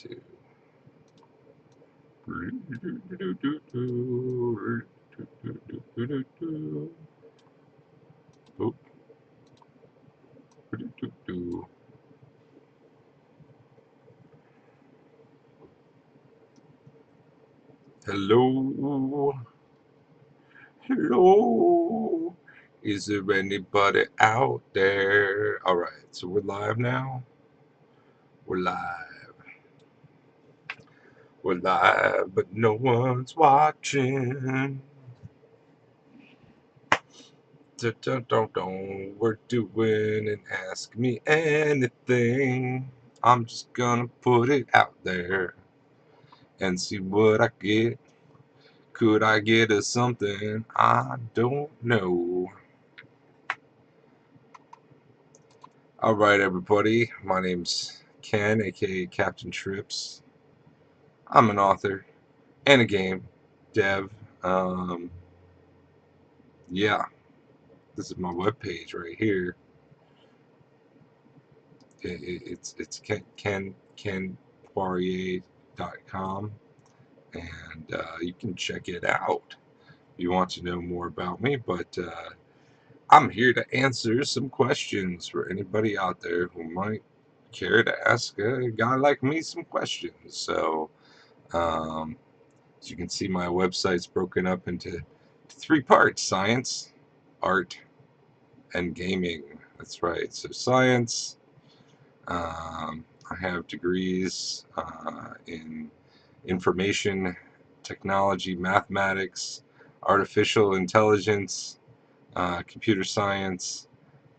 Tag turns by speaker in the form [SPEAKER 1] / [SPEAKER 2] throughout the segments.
[SPEAKER 1] to. Hello, hello. Is there anybody out there? All right, so we're live now. We're live. We're live, but no one's watching. Don't. We're doing and ask me anything. I'm just gonna put it out there and see what I get. Could I get us something? I don't know. All right, everybody. My name's Ken, aka Captain Trips. I'm an author and a game dev. Um, yeah, this is my webpage right here. It's kenpoirier.com, and you can check it out if you want to know more about me. But I'm here to answer some questions for anybody out there who might care to ask a guy like me some questions. So, as you can see, my website's broken up into three parts: science, art, and gaming. That's right. So, science, I have degrees in information technology, mathematics, artificial intelligence, computer science,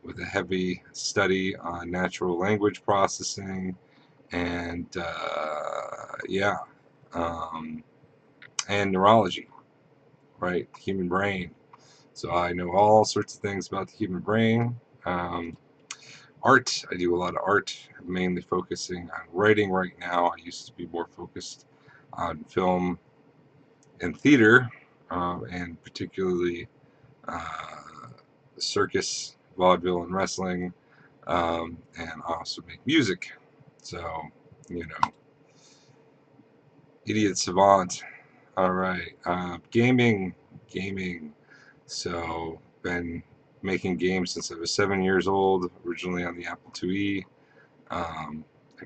[SPEAKER 1] with a heavy study on natural language processing, and um, and neurology, right? Human brain. So I know all sorts of things about the human brain. Um, Art, I do a lot of art, mainly focusing on writing right now. I used to be more focused on film and theater, and particularly uh, circus, vaudeville, and wrestling. And I also make music. So, you know, idiot savant. All right. Gaming. So, been making games since I was 7 years old, originally on the Apple IIe. I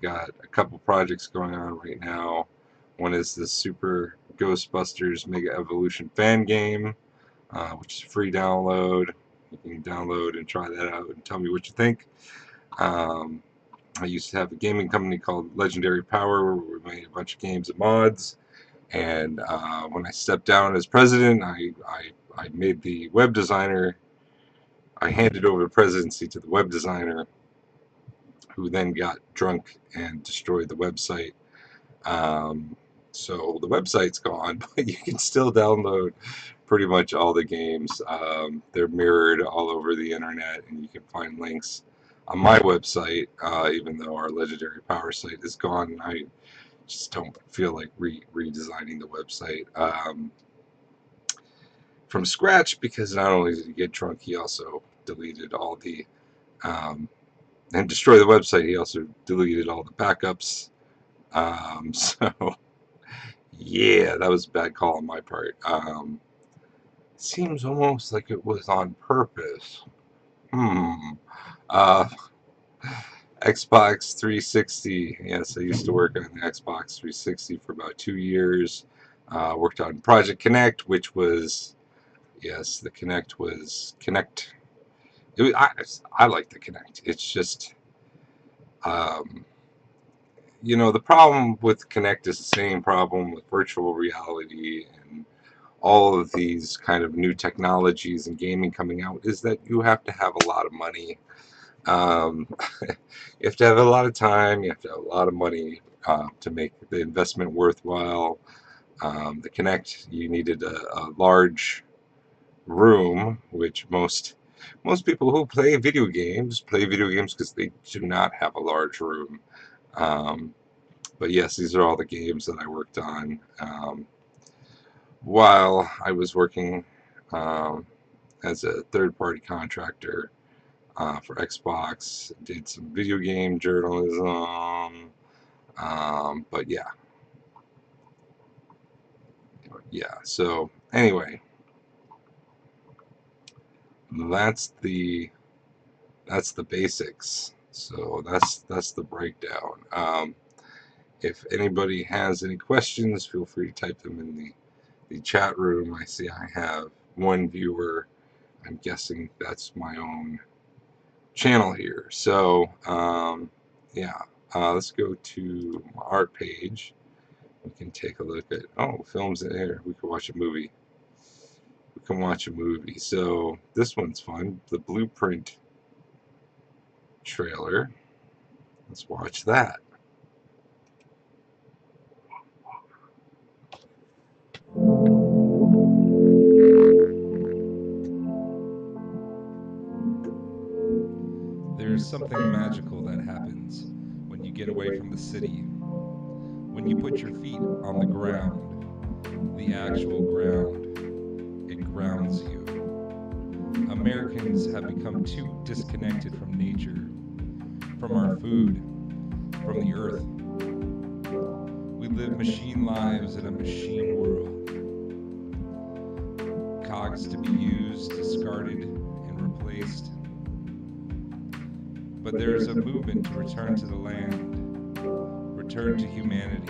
[SPEAKER 1] got a couple projects going on right now. One is the Super Ghostbusters Mega Evolution fan game, which is a free download. You can download and try that out and tell me what you think. Um, I used to have a gaming company called Legendary Power where we made a bunch of games and mods. And when I stepped down as president, I made the web designer. I handed over the presidency to the web designer, who then got drunk and destroyed the website. Um, so the website's gone, but you can still download pretty much all the games. They're mirrored all over the internet, and you can find links on my website, even though our Legendary Power site is gone. I just don't feel like redesigning the website from scratch, because not only did he get drunk, he also deleted all the um, and destroy the website. He also deleted all the backups. So yeah, that was a bad call on my part. Seems almost like it was on purpose. Hmm. Uh, Xbox 360. Yes, I used to work on the Xbox 360 for about 2 years. Worked on Project Connect, which was, yes, the Connect was Connect. I like the Connect. It's just, um, the problem with Connect is the same problem with virtual reality and all of these kind of new technologies and gaming coming out, is that you have to have a lot of money. You have to have a lot of time. You have to have a lot of money to make the investment worthwhile. The Connect, you needed a large room, which most people who play video games because they do not have a large room. Um, but yes, these are all the games that I worked on while I was working um, as a third-party contractor for Xbox. Did some video game journalism. But yeah. So anyway, that's the basics. So that's the breakdown. If anybody has any questions, feel free to type them in the chat room. I see I have one viewer. I'm guessing that's my own channel here. So yeah, let's go to my art page. We can take a look at films in here. We can watch a movie. So this one's fun. The Blueprint trailer. Let's watch that.
[SPEAKER 2] There's something magical that happens when you get away from the city. When you put your feet on the ground, the actual ground, it grounds you. Americans have become too disconnected from nature, from our food, from the earth. We live machine lives in a machine world. Cogs to be used, discarded, and replaced. But there is a movement to return to the land, return to humanity,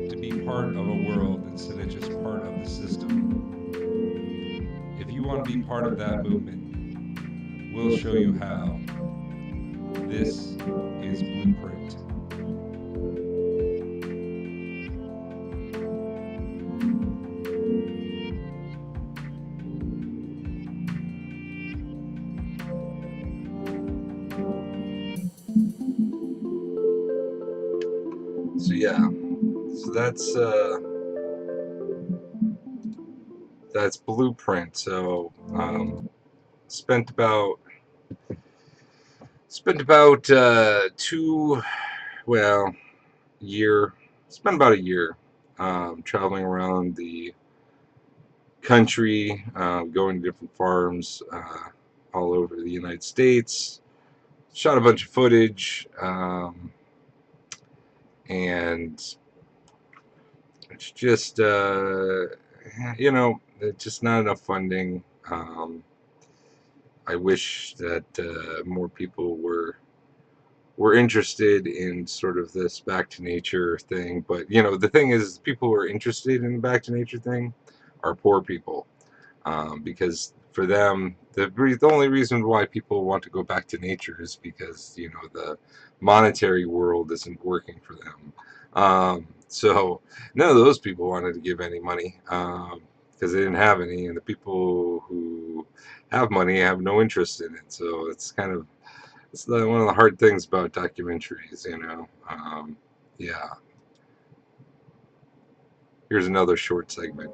[SPEAKER 2] to be part of a world instead of just part of the system. If you want to be part of that movement, we'll show you how. This is Blueprint.
[SPEAKER 1] So yeah, so that's Blueprint. So spent about year. Spent about a year traveling around the country, going to different farms all over the United States. Shot a bunch of footage, and it's just just not enough funding. I wish that more people were interested in sort of this back to nature thing. But the thing is, people who are interested in the back to nature thing are poor people, because for them, the only reason why people want to go back to nature is because the monetary world isn't working for them. So none of those people wanted to give any money, because they didn't have any, and the people who have money have no interest in it. So it's one of the hard things about documentaries. Yeah. Here's another short segment.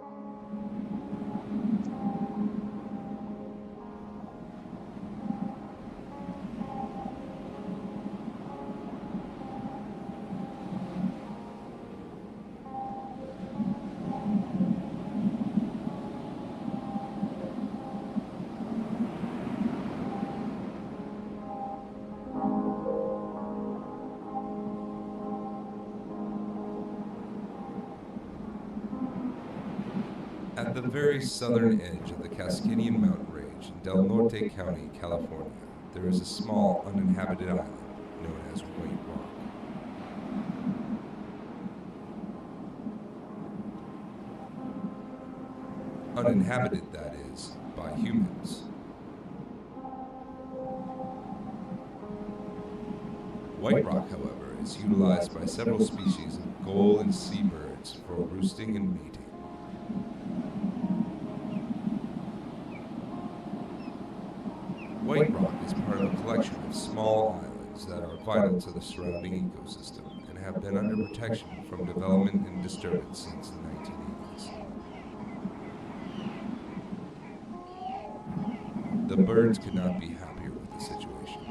[SPEAKER 2] At the very southern edge of the Cascadian mountain range in Del Norte County, California, there is a small uninhabited island known as White Rock. Uninhabited, that is, by humans. White Rock, however, is utilized by several species of gull and seabirds for roosting and mating. White Rock is part of a collection of small islands that are vital to the surrounding ecosystem and have been under protection from development and disturbance since the 1980s. The birds could not be happier with the situation.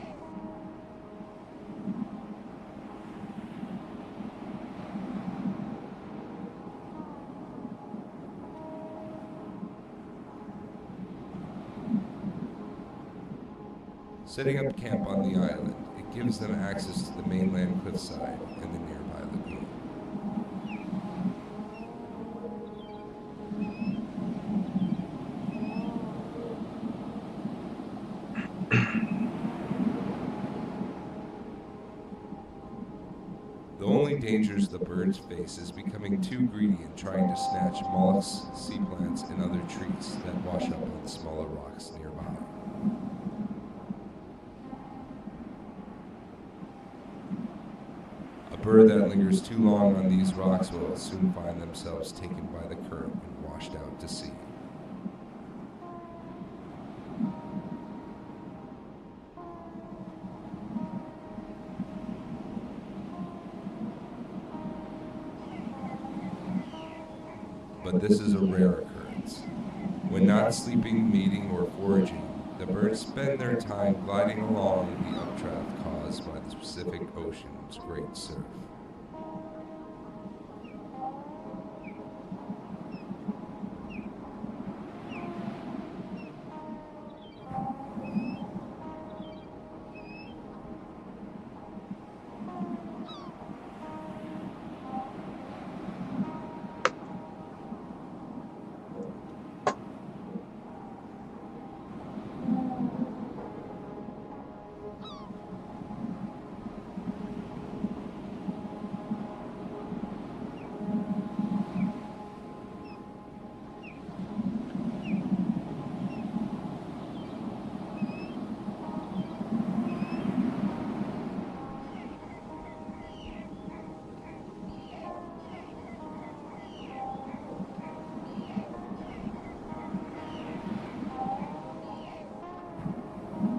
[SPEAKER 2] Setting up camp on the island, it gives them access to the mainland cliffside and the nearby lagoon. The only dangers the birds face is becoming too greedy and trying to snatch mollusks, sea plants, and other treats that wash up on smaller rocks nearby. A bird that lingers too long on these rocks will soon find themselves taken by the current and washed out to sea. But this is a rare occurrence. When not sleeping, mating, or foraging, the birds spend their time gliding along the updraft caused by the Pacific Ocean's great surf.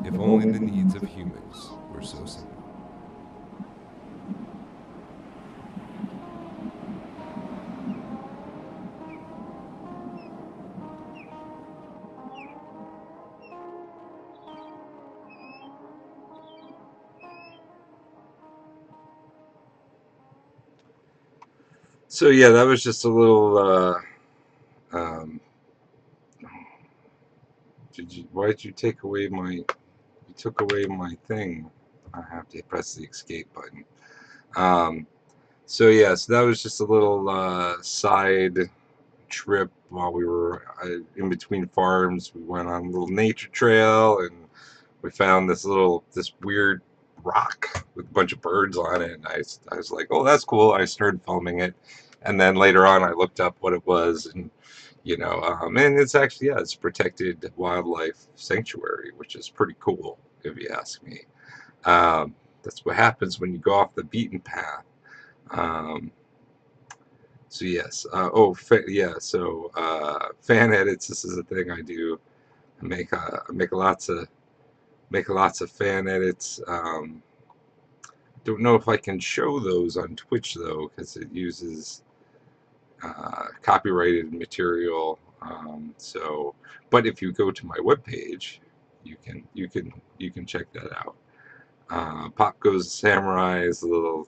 [SPEAKER 2] If only the needs of humans were so simple.
[SPEAKER 1] So yeah, that was just a little. Why did you take away my? You took away my thing. I have to press the escape button. So yeah, so that was just a little side trip while we were in between farms. We went on a little nature trail and we found this weird rock with a bunch of birds on it. And I was like, oh, that's cool. I started filming it, and then later on I looked up what it was, and and it's actually, yeah, it's a protected wildlife sanctuary, which is pretty cool if you ask me. That's what happens when you go off the beaten path. Um, so yes. Yeah. So fan edits. This is a thing I do. I make lots of fan edits. Don't know if I can show those on Twitch though, because it uses copyrighted material. But if you go to my webpage, you can check that out. Pop Goes Samurai is a little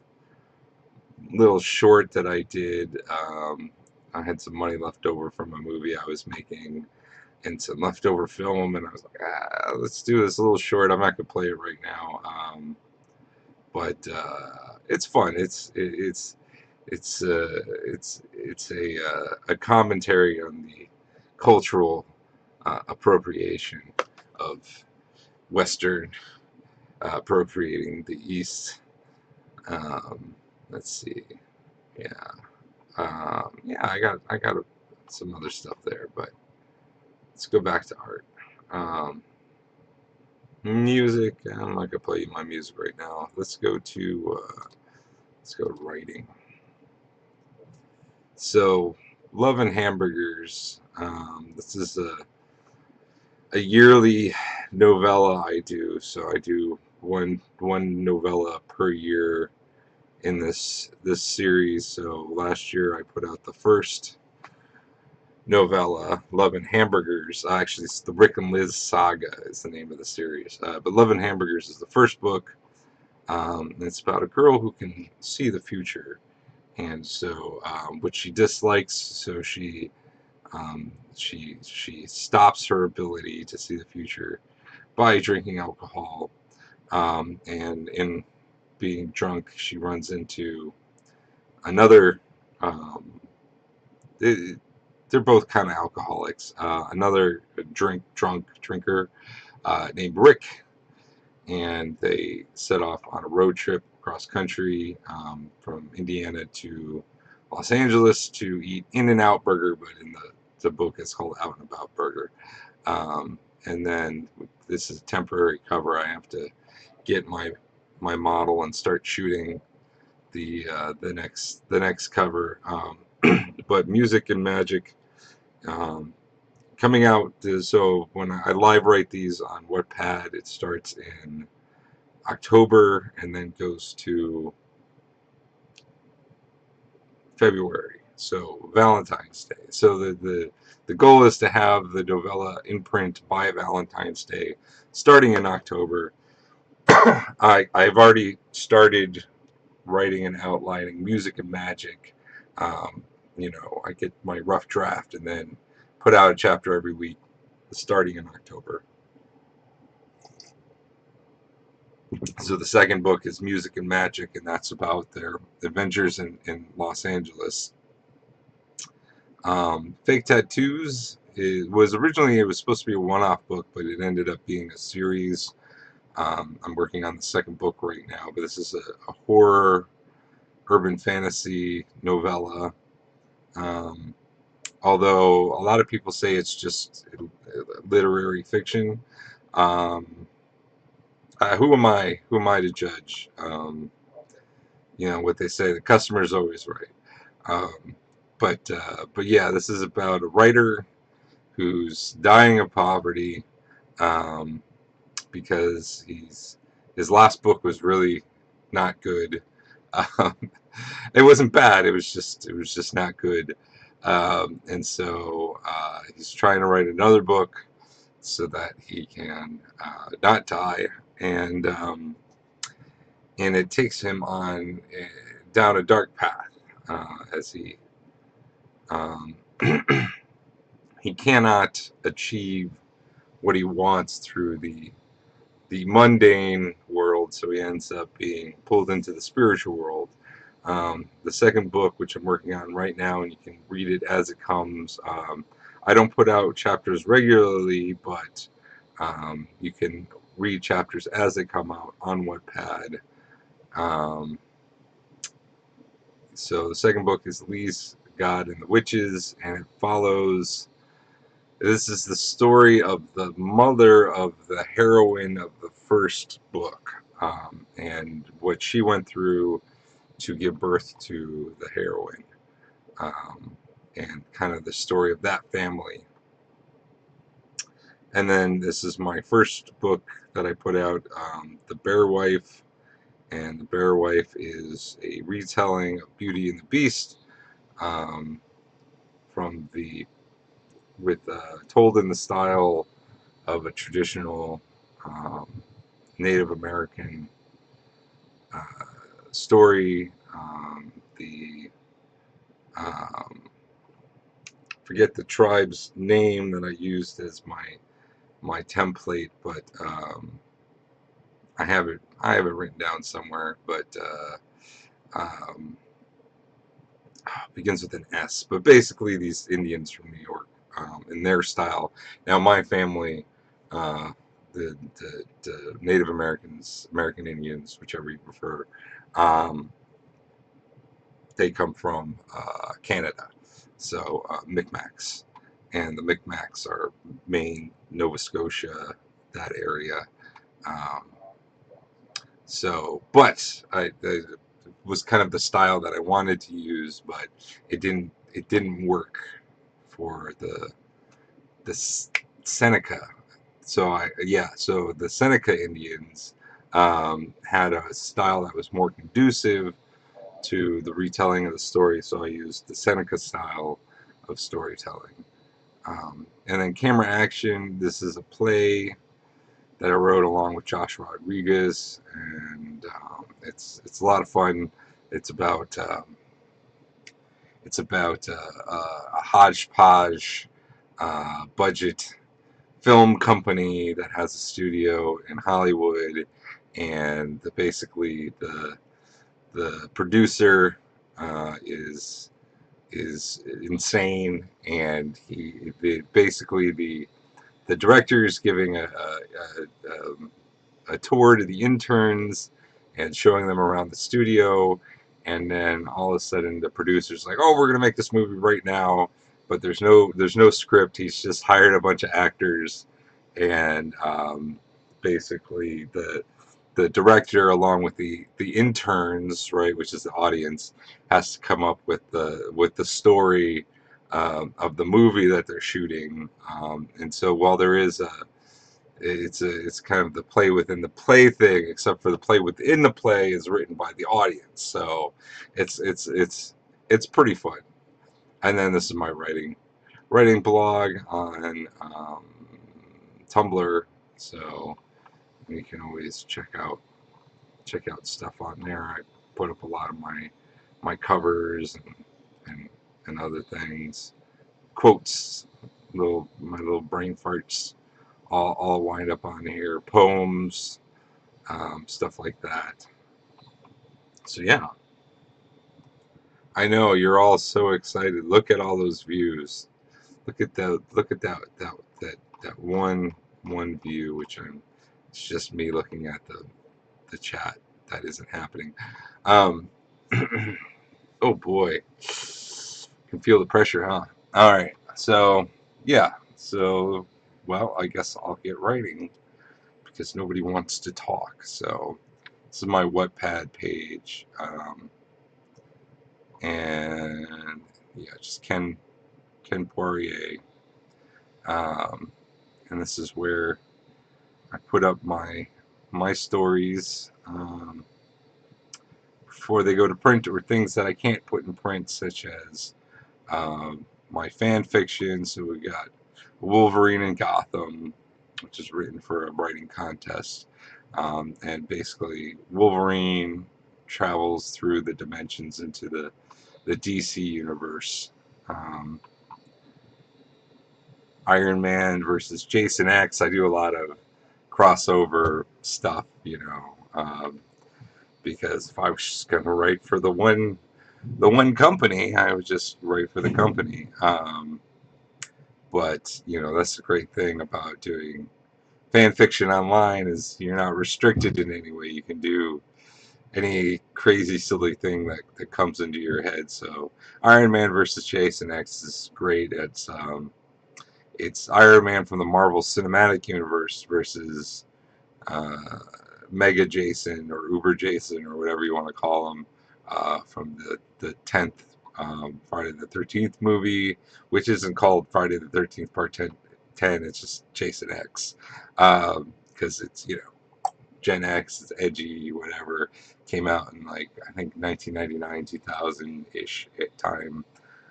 [SPEAKER 1] short that I did. I had some money left over from a movie I was making and some leftover film, and I was like, let's do this little short. I'm not gonna play it right now, but it's fun. It's a commentary on the cultural appropriation of Western appropriating the East. Let's see. Yeah. Yeah, I got some other stuff there, but let's go back to art. Music. I'm not gonna play you my music right now. Let's go to writing. So, Love and Hamburgers. This is a yearly novella I do. So I do one novella per year in this series. So last year I put out the first novella, Love and Hamburgers. Actually, it's the Rick and Liz Saga is the name of the series. But Love and Hamburgers is the first book. It's about a girl who can see the future, and so which she dislikes. So she stops her ability to see the future by drinking alcohol. And in being drunk, she runs into another. Um, they, they're both kind of alcoholics. Another drunk drinker named Rick, and they set off on a road trip across country from Indiana to Los Angeles to eat In-N-Out Burger, but in the book it's called Out and About Burger. And then this is a temporary cover. I have to get my model and start shooting the next cover. But Music and Magic um, coming out. So when I live write these on Wattpad, it starts in October and then goes to February. So Valentine's Day. So the goal is to have the novella in print by Valentine's Day, starting in October. I've already started writing and outlining Music and Magic. Um, I get my rough draft and then put out a chapter every week, starting in October. So the second book is Music and Magic, and that's about their adventures in Los Angeles. Fake Tattoos was originally, it was supposed to be a one-off book, but it ended up being a series. I'm working on the second book right now, but this is a horror urban fantasy novella. Um, Although a lot of people say it's just literary fiction. Um, who am I? Who am I to judge? What they say. The customer's always right. Um, but yeah, this is about a writer who's dying of poverty um, because his last book was really not good. Um, it wasn't bad. It was just not good. And so he's trying to write another book so that he can not die. And it takes him on down a dark path as um, he cannot achieve what he wants through the mundane world, so he ends up being pulled into the spiritual world. The second book, which I'm working on right now, and you can read it as it comes. I don't put out chapters regularly, but you can read chapters as they come out on Wattpad. Um, so the second book is Lee's God and the Witches, and it follows. This is the story of the mother of the heroine of the first book, and what she went through to give birth to the heroine, um, and kind of the story of that family. And then this is my first book that I put out, The Bear Wife, and The Bear Wife is a retelling of Beauty and the Beast, um, from the with told in the style of a traditional um, Native American uh, story. The um, Forget the tribe's name that I used as my template, but I have it written down somewhere. But um, begins with an S. But basically, these Indians from New York, in their style. Now, my family, uh, the Native Americans, American Indians, whichever you prefer, um, they come from Canada, so Micmacs, and the Micmacs are Maine, Nova Scotia, that area. Um, but it was kind of the style that I wanted to use, but it didn't work for the Seneca. So the Seneca Indians had a style that was more conducive to the retelling of the story, so I used the Seneca style of storytelling. And then Camera Action, this is a play that I wrote along with Josh Rodriguez, and it's a lot of fun. It's about a hodgepodge budget film company that has a studio in Hollywood, and basically the producer is insane, and basically the director is giving a tour to the interns and showing them around the studio, and then all of a sudden the producer's like, "Oh, we're gonna make this movie right now," but there's no script. He's just hired a bunch of actors, and basically the director, along with the interns, right, which is the audience, has to come up with the story of the movie that they're shooting. And so while there is it's kind of the play within the play thing, except for the play within the play is written by the audience. So it's pretty fun. And then this is my writing blog on Tumblr, so you can always check out stuff on there. I put up a lot of my covers and and other things, quotes, my little brain farts, all wind up on here, poems, stuff like that. So yeah, I know you're all so excited. Look at all those views. Look at that one view, which it's just me looking at the chat. That isn't happening. Um, oh boy, can feel the pressure, huh? All right, so yeah, so well, I guess I'll get writing because nobody wants to talk. So this is my Wattpad page, and yeah, just Ken Poirier, um, and this is where I put up my stories. Before they go to print, or things that I can't put in print, such as my fan fiction. So we got Wolverine in Gotham, which is written for a writing contest. And basically, Wolverine travels through the dimensions into the DC universe. Um, Iron Man versus Jason X. I do a lot of crossover stuff, because if I was just going to write for the one company, I would just write for the company. But that's the great thing about doing fan fiction online is you're not restricted in any way. You can do any crazy silly thing that comes into your head. So Iron Man versus Jason X is great. It's Iron Man from the Marvel Cinematic Universe versus uh, Mega Jason or Uber Jason or whatever you want to call him, from the 10th Friday the 13th movie, which isn't called Friday the 13th Part 10, it's just Jason X, because it's Gen X, it's edgy, whatever. Came out in, like, I think 1999, 2000 ish time,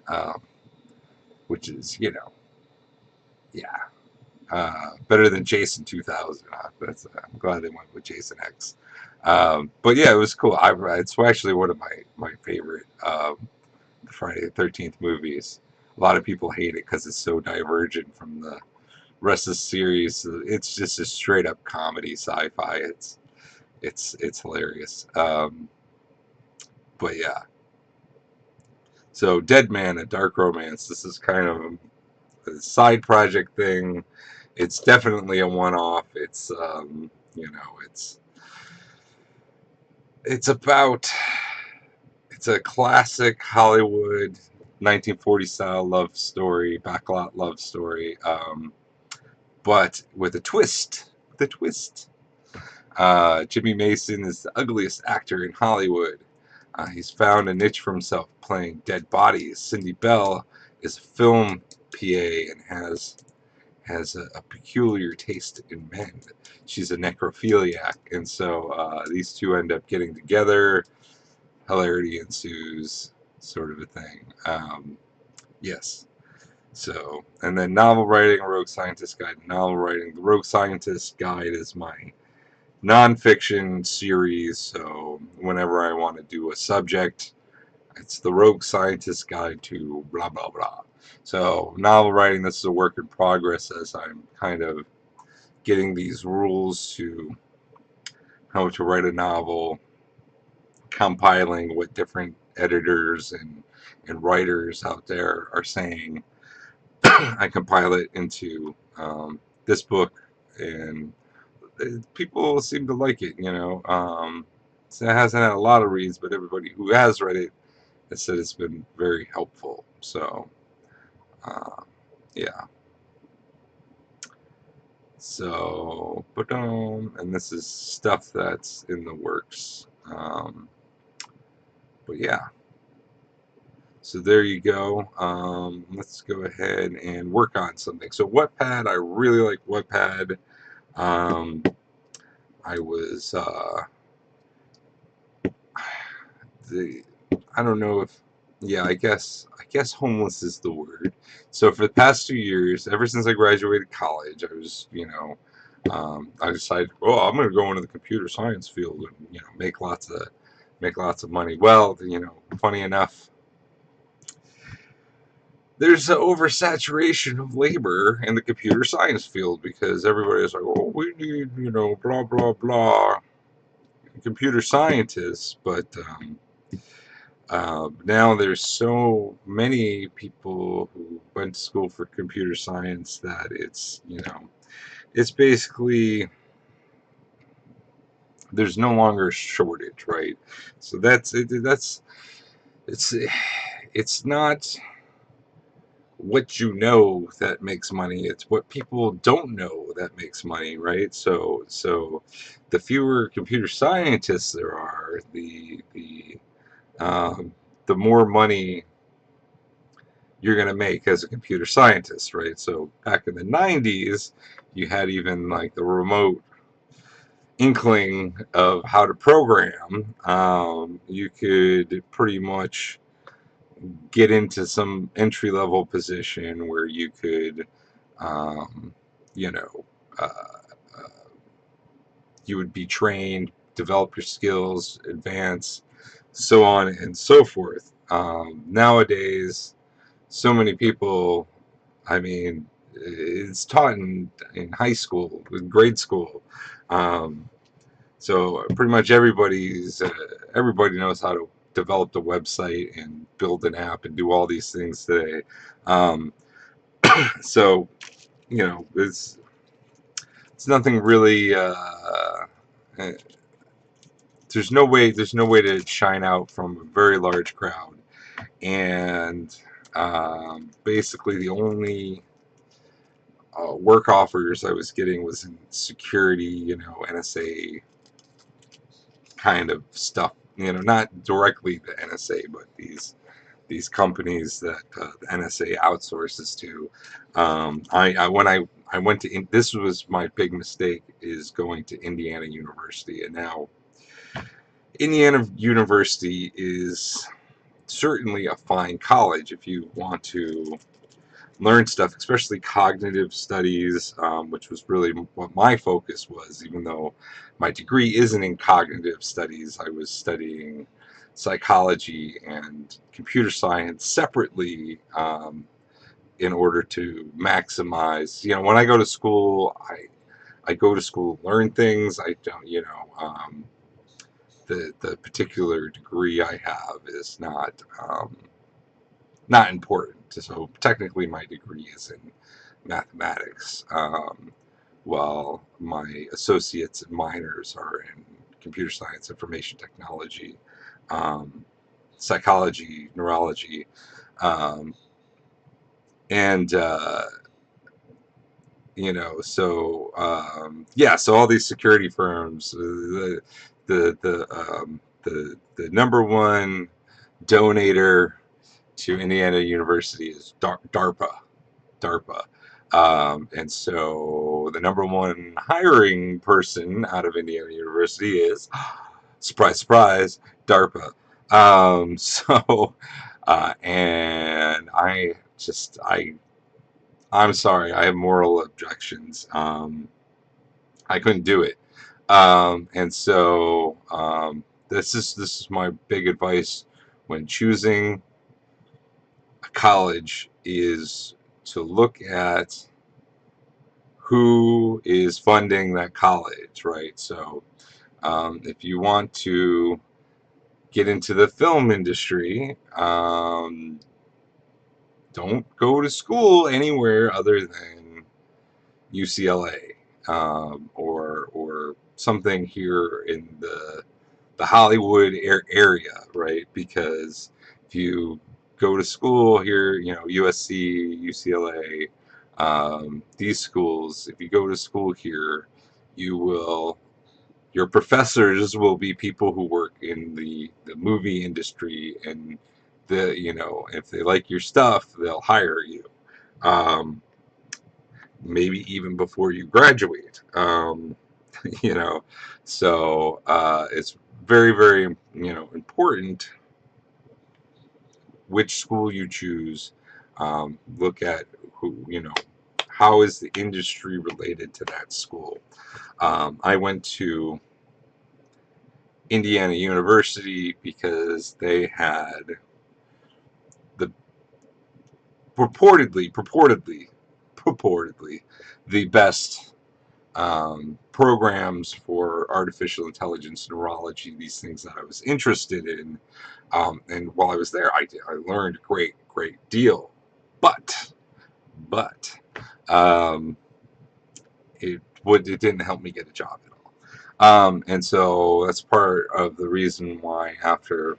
[SPEAKER 1] um, which is yeah, better than Jason 2000. I'm glad they went with Jason X. But yeah, it was cool. It's actually one of my favorite Friday the 13th movies. A lot of people hate it because it's so divergent from the rest of the series. It's just a straight up comedy sci-fi. It's hilarious. But yeah, so Dead Man, a Dark Romance. This is kind of a side project thing. It's definitely a one-off. It's it's about it's a classic Hollywood 1940 style love story, backlot love story, but with a twist. The twist. Jimmy Mason is the ugliest actor in Hollywood. He's found a niche for himself playing dead bodies. Cindy Bell is a film PA and has a peculiar taste in men. She's a necrophiliac, and so these two end up getting together. Hilarity ensues, sort of a thing. Yes. So, and then novel writing, Rogue Scientist Guide to Novel Writing. The Rogue Scientist Guide is my nonfiction series, so whenever I want to do a subject, It's the Rogue Scientist's Guide to blah blah blah. So novel writing, this is a work in progress as I'm kind of getting these rules to how to write a novel, compiling what different editors and writers out there are saying. I compile it into this book, and people seem to like it. So it hasn't had a lot of reads, but everybody who has read it has said it's been very helpful. So, uh, yeah. So, and this is stuff that's in the works. But yeah. So there you go. Let's go ahead and work on something. So Wattpad, I really like Wattpad. Um, I was the I don't know if yeah, I guess homeless is the word. So for the past 2 years, ever since I graduated college, I was I decided, oh, I'm going to go into the computer science field and make lots of money. Well, funny enough, there's an oversaturation of labor in the computer science field because everybody's like, oh, we need blah blah blah computer scientists, but now there's so many people who went to school for computer science that it's basically there's no longer a shortage, right? So it's it's not what you know that makes money, it's what people don't know that makes money, right? So the fewer computer scientists there are, um, the more money you're going to make as a computer scientist, right? So back in the 90s, you had even like the remote inkling of how to program. You could pretty much get into some entry level position where you could, um, you know, uh, uh, you would be trained, develop your skills, advance, so on and so forth. Nowadays, so many people, I mean, it's taught in high school, in grade school. Um, so pretty much everybody knows how to develop the website and build an app and do all these things today. Um, so it's nothing really. Eh, there's no way to shine out from a very large crowd, and basically the only work offers I was getting was in security, NSA kind of stuff. Not directly the NSA, but these companies that the NSA outsources to. When I went to this was my big mistake, is going to Indiana University, and now Indiana University is certainly a fine college if you want to learn stuff, especially cognitive studies, which was really what my focus was. Even though my degree isn't in cognitive studies, I was studying psychology and computer science separately, in order to maximize. When I go to school, I go to school to learn things. I don't, the particular degree I have is not important. So technically, my degree is in mathematics, while my associates and minors are in computer science, information technology, um, psychology, neurology, um, and yeah. So all these security firms, the number one donator to Indiana University is DARPA. DARPA. And so the number one hiring person out of Indiana University is, surprise, surprise, DARPA. And I'm sorry, I have moral objections. I couldn't do it. And so this is my big advice when choosing a college is to look at who is funding that college, right? So if you want to get into the film industry, don't go to school anywhere other than UCLA, or something here in the Hollywood area, right? Because if you go to school here, USC, UCLA, these schools, if you go to school here, you will your professors will be people who work in the movie industry, and if they like your stuff, they'll hire you. Um, Maybe even before you graduate. You know, so it's very, very, important which school you choose. Look at how is the industry related to that school. I went to Indiana University because they had the purportedly the best programs for artificial intelligence, neurology, these things that I was interested in. And while I was there, I learned a great deal. But um, it didn't help me get a job at all. And so that's part of the reason why after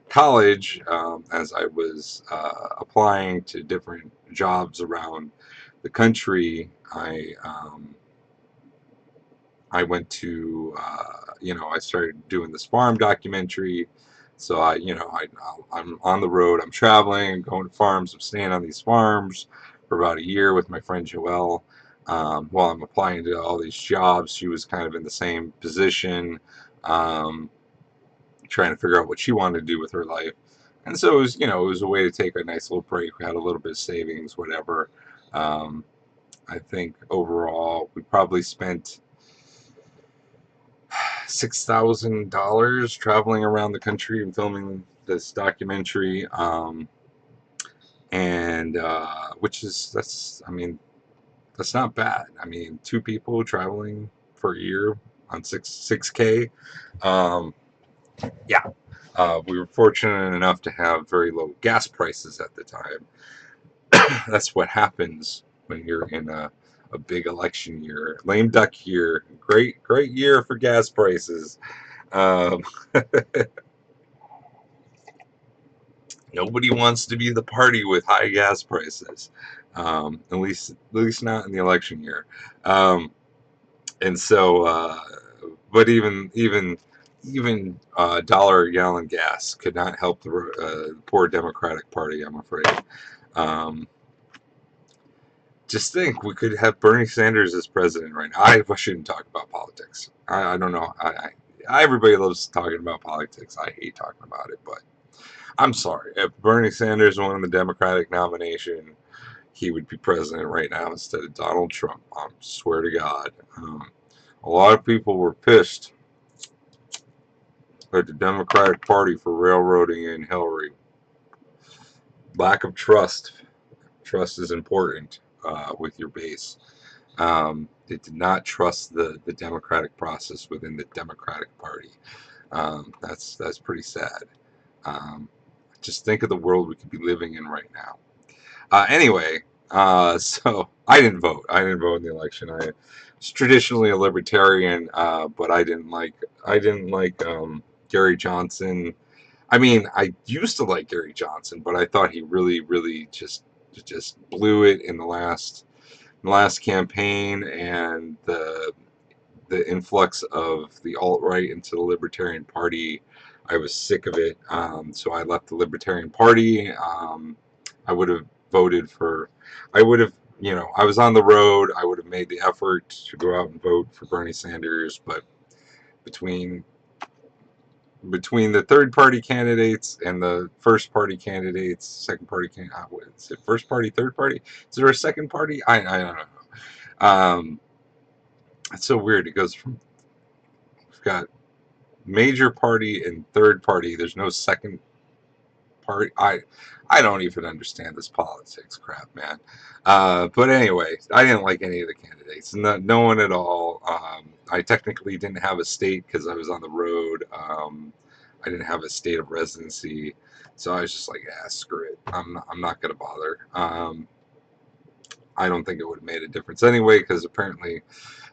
[SPEAKER 1] college, as I was applying to different jobs around the country, I went to, I started doing this farm documentary. So I'm on the road, I'm traveling, going to farms, I'm staying on these farms for about a year with my friend Joelle. While I'm applying to all these jobs, she was kind of in the same position, um, trying to figure out what she wanted to do with her life. And so it was a way to take a nice little break. We had a little bit of savings, whatever. Um, I think overall we probably spent $6,000 traveling around the country and filming this documentary, and which is that's not bad. I mean, two people traveling for a year on six K. Um, yeah, we were fortunate enough to have very low gas prices at the time. That's what happens when you're in a big election year, lame duck year. Great year for gas prices. Um, Nobody wants to be the party with high gas prices, at least not in the election year. Um, and so, but even dollar a gallon gas could not help the poor Democratic Party, I'm afraid. Um, just think we could have Bernie Sanders as president right now. I shouldn't talk about politics. I don't know. Everybody loves talking about politics. I hate talking about it, but I'm sorry. If Bernie Sanders won the Democratic nomination, he would be president right now instead of Donald Trump. I swear to God. A lot of people were pissed at the Democratic Party for railroading in Hillary. Lack of trust. Trust is important with your base. They did not trust the democratic process within the Democratic Party. That's pretty sad. Um, just think of the world we could be living in right now. Anyway, so I didn't vote. I didn't vote in the election. I was traditionally a libertarian, but I didn't like Gary Johnson. I mean, I used to like Gary Johnson, but I thought he really, really just blew it in the last campaign, and the influx of the alt-right into the Libertarian Party. I was sick of it, so I left the Libertarian Party. I would have voted for, I would have, I was on the road. I would have made the effort to go out and vote for Bernie Sanders, but between the third party candidates and the first party candidates, second party is it first party, third party? Is there a second party? I don't know. It's so weird. It goes from, we've got major party and third party. There's no second. party. I don't even understand this politics crap, man. But anyway, I didn't like any of the candidates. No one at all. I technically didn't have a state because I was on the road. I didn't have a state of residency, so I was just like, yeah, screw it. I'm not gonna bother. I don't think it would have made a difference anyway, because apparently,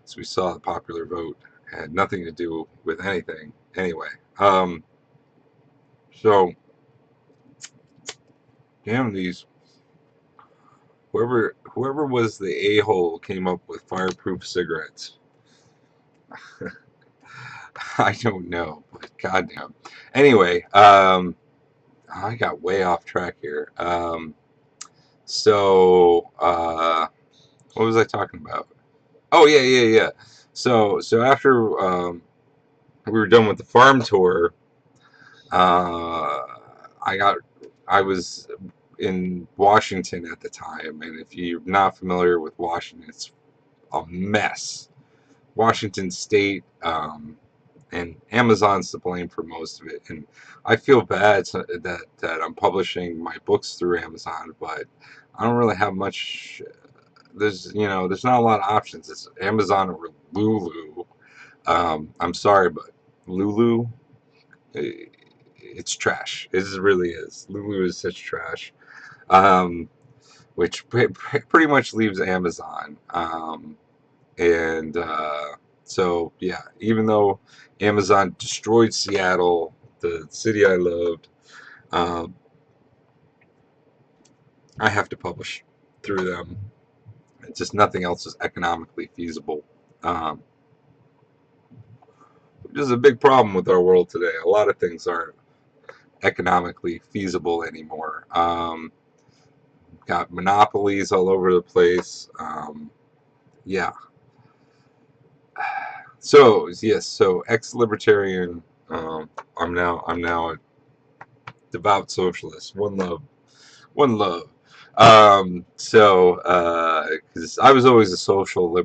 [SPEAKER 1] as we saw, the popular vote had nothing to do with anything anyway. So, damn these, whoever was the a-hole came up with fireproof cigarettes. I don't know, but goddamn. Anyway, I got way off track here. So, what was I talking about? Oh yeah. So after we were done with the farm tour, uh, I was in Washington at the time, and if you're not familiar with Washington, it's a mess. Washington State, and Amazon's to blame for most of it. And I feel bad that I'm publishing my books through Amazon, but I don't really have much. There's not a lot of options. It's Amazon or Lulu. I'm sorry, but Lulu, it's trash. It really is. Lulu is such trash. Um, which pretty much leaves Amazon. And so, yeah, even though Amazon destroyed Seattle, the city I loved, um, I have to publish through them. It's just nothing else is economically feasible, um, which is a big problem with our world today. A lot of things aren't economically feasible anymore. Got monopolies all over the place. Yeah. So yes, so ex-libertarian. I'm now a devout socialist. One love, one love. So because I was always a socialist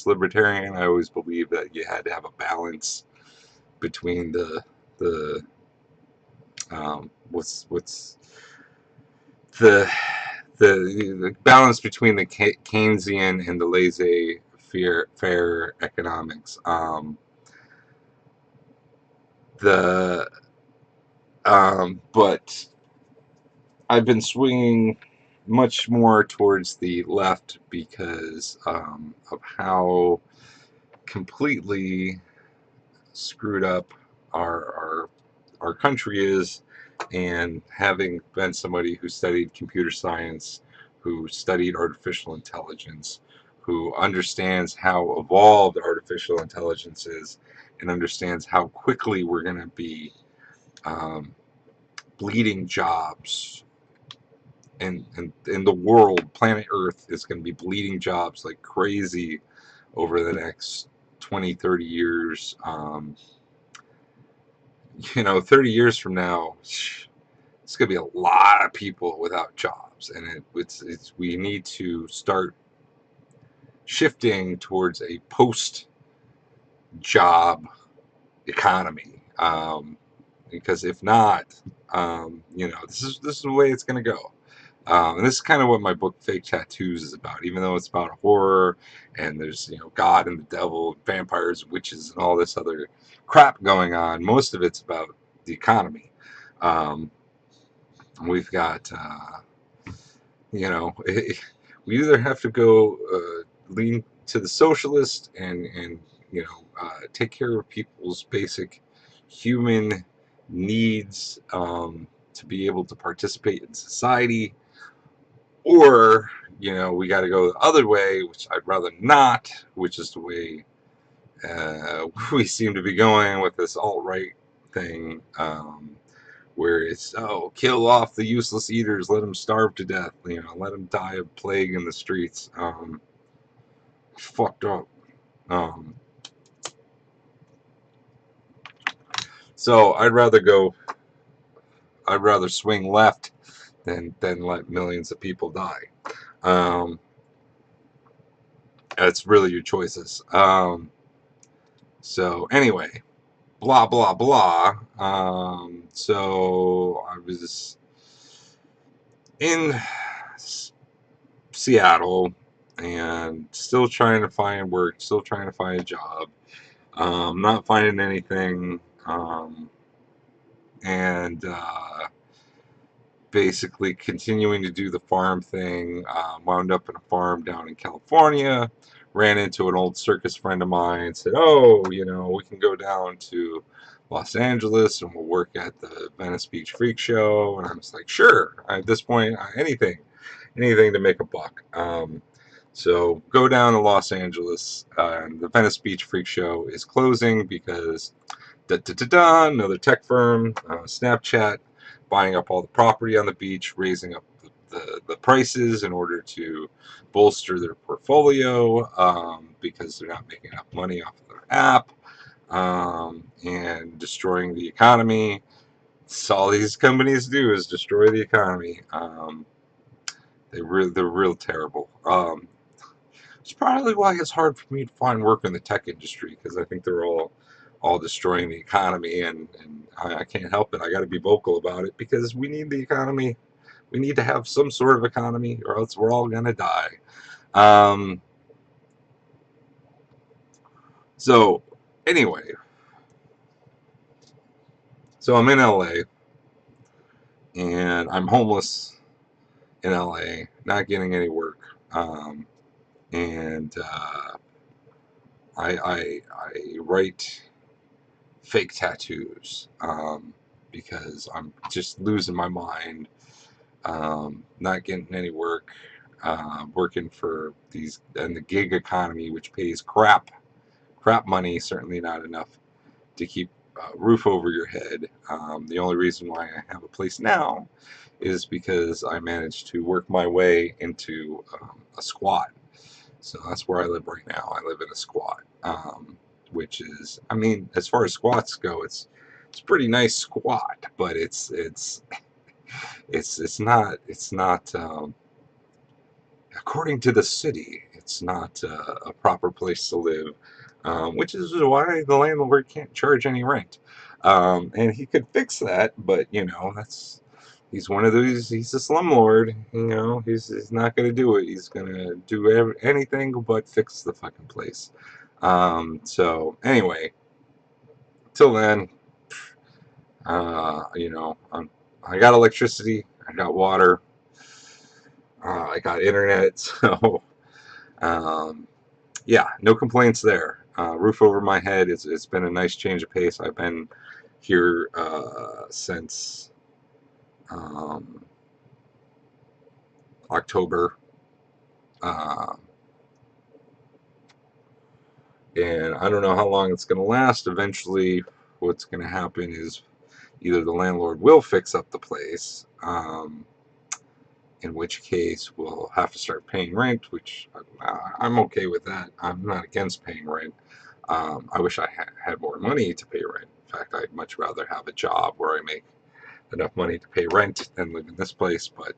[SPEAKER 1] libertarian. I always believed that you had to have a balance between the what's the the balance between the Keynesian and the laissez-faire economics. The But I've been swinging much more towards the left because of how completely screwed up our country is, and having been somebody who studied computer science, who studied artificial intelligence, who understands how evolved artificial intelligence is, and understands how quickly we're going to be um, bleeding jobs. And in the world, planet Earth is going to be bleeding jobs like crazy over the next 20, 30 years. 30 years from now, it's going to be a lot of people without jobs. And we need to start shifting towards a post-job economy. Because if not, this is the way it's going to go. And this is kind of what my book Fake Tattoos is about. Even though it's about horror and there's God and the devil, and vampires, witches, and all this other crap going on, most of it's about the economy. We've got we either have to go lean to the socialist and take care of people's basic human needs to be able to participate in society, or we got to go the other way, which I'd rather not, which is the way we seem to be going with this alt-right thing, where it's, kill off the useless eaters, let them starve to death, let them die of plague in the streets. Fucked up. So I'd rather swing left than let millions of people die. It's really your choices. So anyway, blah blah blah. So I was in Seattle and still trying to find work, still trying to find a job, not finding anything, and basically continuing to do the farm thing. Wound up in a farm down in California. Ran into an old circus friend of mine. Said, "Oh, we can go down to Los Angeles and we'll work at the Venice Beach Freak Show." And I was like, "Sure." At this point, anything to make a buck. So go down to Los Angeles. And the Venice Beach Freak Show is closing because another tech firm, Snapchat, buying up all the property on the beach, raising up the prices in order to bolster their portfolio, because they're not making enough money off of their app, and destroying the economy. That's all these companies do is destroy the economy. They're real terrible. It's probably why it's hard for me to find work in the tech industry, because I think they're all destroying the economy, and I can't help it. I got to be vocal about it because we need the economy. We need to have some sort of economy, or else we're all gonna die. Um, so anyway, so I'm in LA and I'm homeless in LA, not getting any work, and I write fake tattoos, because I'm just losing my mind, not getting any work, working for these and the gig economy, which pays crap money, certainly not enough to keep a roof over your head. The only reason why I have a place now is because I managed to work my way into a squat. So that's where I live right now. I live in a squat, which is, I mean, as far as squats go, it's a pretty nice squat, but it's not according to the city, it's not a proper place to live, which is why the landlord can't charge any rent. And he could fix that, but he's one of those. He's a slumlord. He's not going to do it. He's going to do anything but fix the fucking place. So anyway, till then, I got electricity. I got water. I got internet. So um, yeah, no complaints there. Roof over my head. It's been a nice change of pace. I've been here since um, October, uh, and I don't know how long it's going to last. Eventually, what's going to happen is either the landlord will fix up the place, in which case we'll have to start paying rent, which I'm okay with that. I'm not against paying rent. I wish I had more money to pay rent. In fact, I'd much rather have a job where I make enough money to pay rent than live in this place, but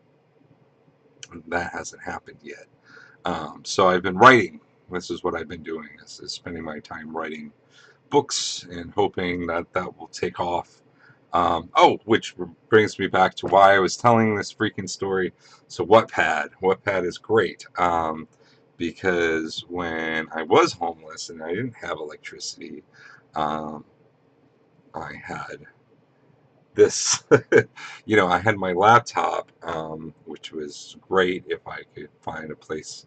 [SPEAKER 1] that hasn't happened yet. So I've been writing. This is what I've been doing, is spending my time writing books and hoping that that will take off. Which brings me back to why I was telling this freaking story. So Wattpad is great, because when I was homeless and I didn't have electricity, um, I had this, I had my laptop, which was great if I could find a place,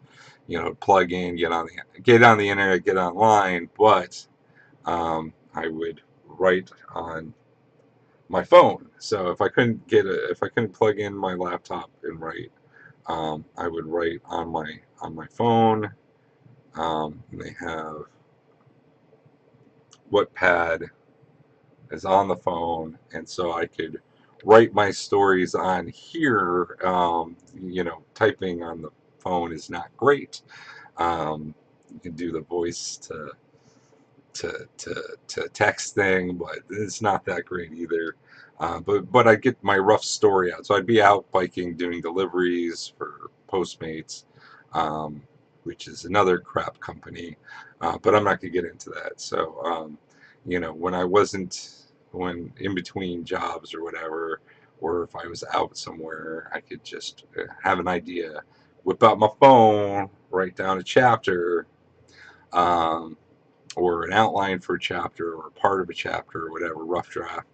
[SPEAKER 1] plug in, get on the internet, get online, but I would write on my phone. So if I couldn't plug in my laptop and write, I would write on my phone. And they have Wattpad is on the phone, and so I could write my stories on here. Typing on the phone is not great. You can do the voice to text thing, but it's not that great either. But I get my rough story out. So I'd be out biking, doing deliveries for Postmates, um, which is another crap company. But I'm not gonna get into that. So when when in between jobs or whatever, or if I was out somewhere, I could just have an idea, whip out my phone, write down a chapter, um, or an outline for a chapter or part of a chapter or whatever, rough draft.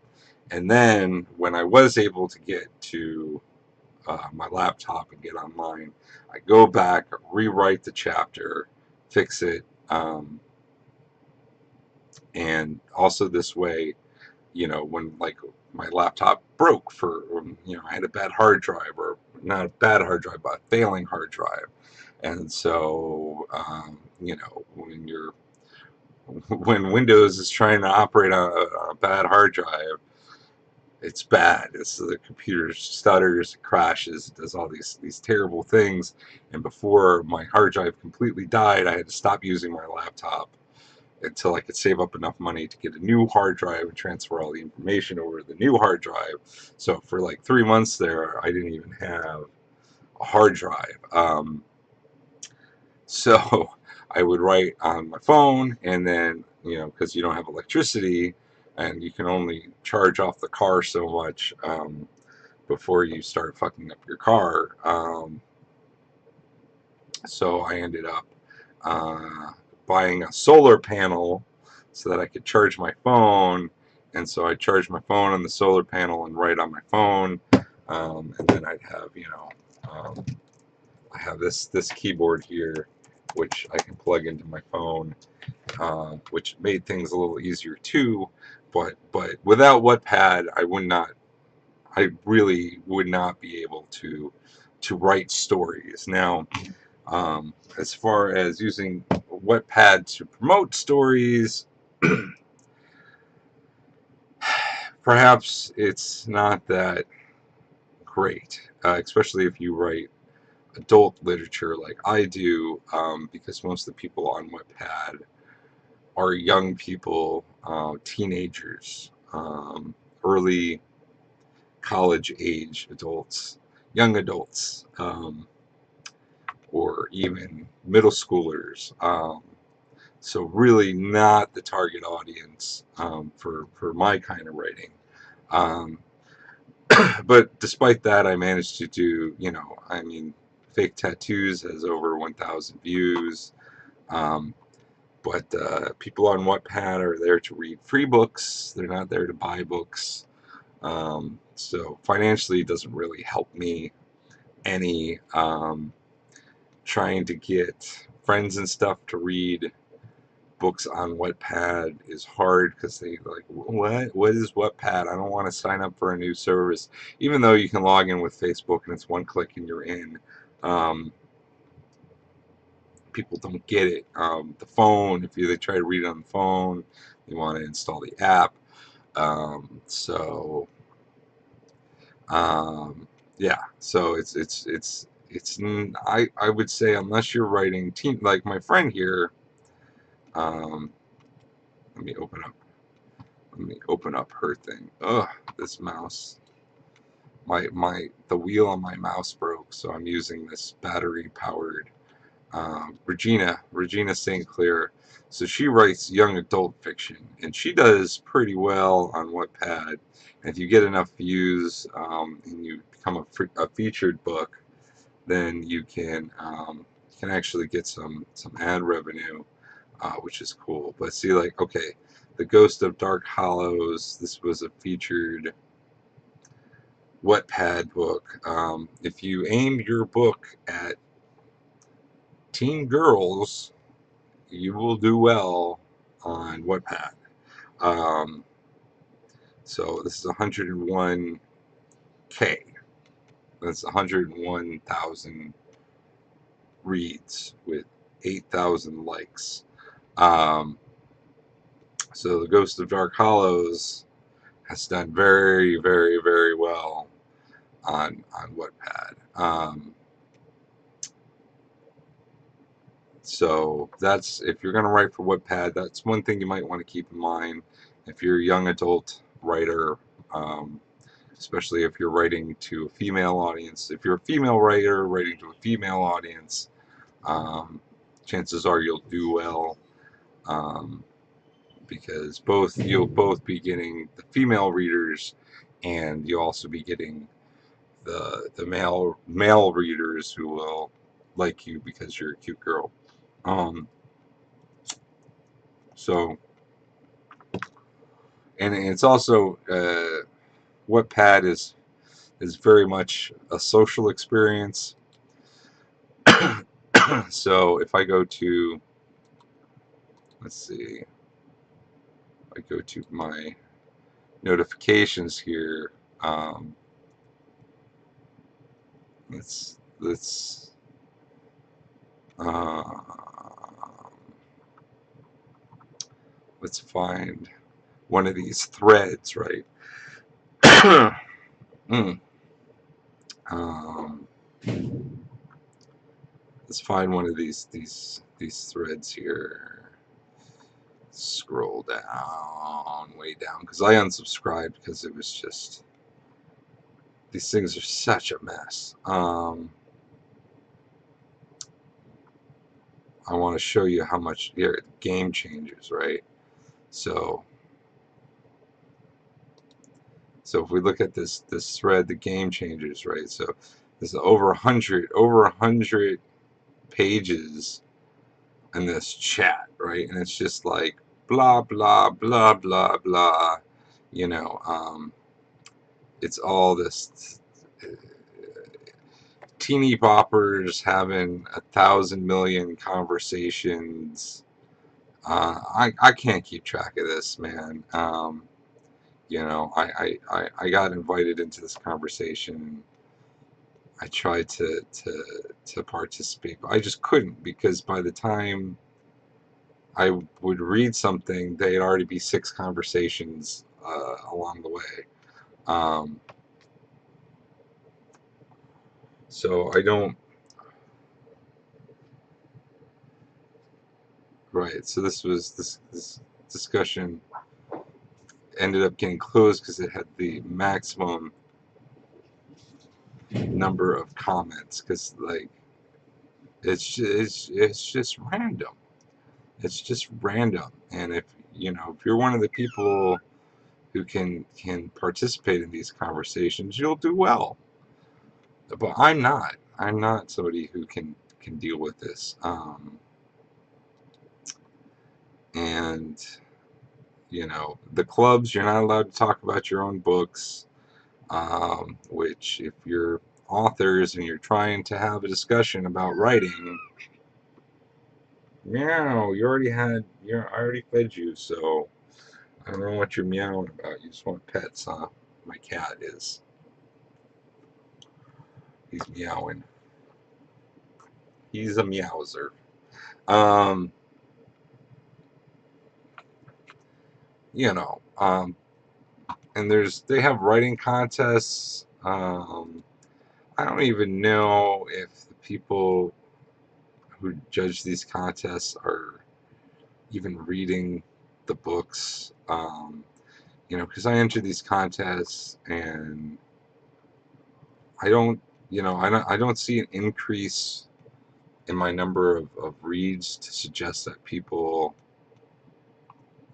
[SPEAKER 1] And then when I was able to get to my laptop and get online, I go back, rewrite the chapter, fix it, and also this way, when like my laptop broke for, I had a bad hard drive, or not a bad hard drive, but a failing hard drive. And so, when Windows is trying to operate on a bad hard drive, it's bad. The computer stutters, crashes, does all these terrible things. And before my hard drive completely died, I had to stop using my laptop until I could save up enough money to get a new hard drive and transfer all the information over to the new hard drive. So for like 3 months there, I didn't even have a hard drive. So I would write on my phone, and then, because you don't have electricity and you can only charge off the car so much before you start fucking up your car. So I ended up buying a solar panel so that I could charge my phone. And so I charge my phone on the solar panel and write on my phone. And then I'd have, I have this keyboard here, which I can plug into my phone, which made things a little easier too. But without Wattpad, I really would not be able to write stories. Now, as far as using Wattpad to promote stories, perhaps it's not that great, especially if you write adult literature like I do, because most of the people on Wattpad are young people, teenagers, early college age adults, young adults, or even middle schoolers. So really not the target audience for my kind of writing. Um, but despite that, I managed to do, Fake Tattoos has over 1,000 views. Um, but people on Wattpad are there to read free books. They're not there to buy books. So financially, it doesn't really help me any. Trying to get friends and stuff to read books on Wattpad is hard because they like, what is Wattpad? I don't want to sign up for a new service, even though you can log in with Facebook and it's one click and you're in. People don't get it. The phone, if they try to read it on the phone, you want to install the app. So yeah, so I would say, unless you're writing teen, like my friend here. Um, let me open up. Let me open up her thing. Ugh, this mouse. The wheel on my mouse broke, so I'm using this battery powered Regina St. Clair. So she writes young adult fiction, and she does pretty well on Wattpad. And if you get enough views, and you become a featured book, then you can actually get some ad revenue, which is cool. But see, like, okay, The Ghost of Dark Hollows. This was a featured Wattpad book. If you aim your book at teen girls, you will do well on Wattpad. So this is 101K. That's 101,000 reads with 8,000 likes. So The Ghost of Dark Hollows has done very, very, very well on Wattpad. So that's, if you're going to write for Wattpad, that's one thing you might want to keep in mind if you're a young adult writer, especially if you're writing to a female audience. If you're a female writer writing to a female audience, chances are you'll do well, because you'll both be getting the female readers, and you'll also be getting the male readers who will like you because you're a cute girl. Um, so and it's also Wattpad is very much a social experience. So if I go to, let's see, I go to my notifications here. Um, let's let's find one of these threads, right? Mm. um, let's find one of these threads here. Scroll down, way down, because I unsubscribed because it was just, these things are such a mess. I want to show you how much here game changes, right? So if we look at this thread, the game changers, right? So there's over 100 pages in this chat, right? And it's just like blah blah blah blah blah, you know. It's all this teeny boppers having 1,000,000,000 conversations. I can't keep track of this, man. You know, I got invited into this conversation. I tried to participate, but I just couldn't, because by the time I would read something, they'd already be 6 conversations along the way. So I don't. Right. So this discussion ended up getting closed because it had the maximum number of comments, because like it's just random. It's just random. And if if you're one of the people who can participate in these conversations, you'll do well. But I'm not. I'm not somebody who can deal with this. And the clubs, you're not allowed to talk about your own books. Which, if you're authors and you're trying to have a discussion about writing, meow, I already fed you, so I don't know what you're meowing about. You just want pets, huh? My cat is. He's meowing. He's a meowser. Um, you know, and they have writing contests. I don't even know if the people who judge these contests are even reading the books. Because I enter these contests and I don't, I don't see an increase in my number of reads to suggest that people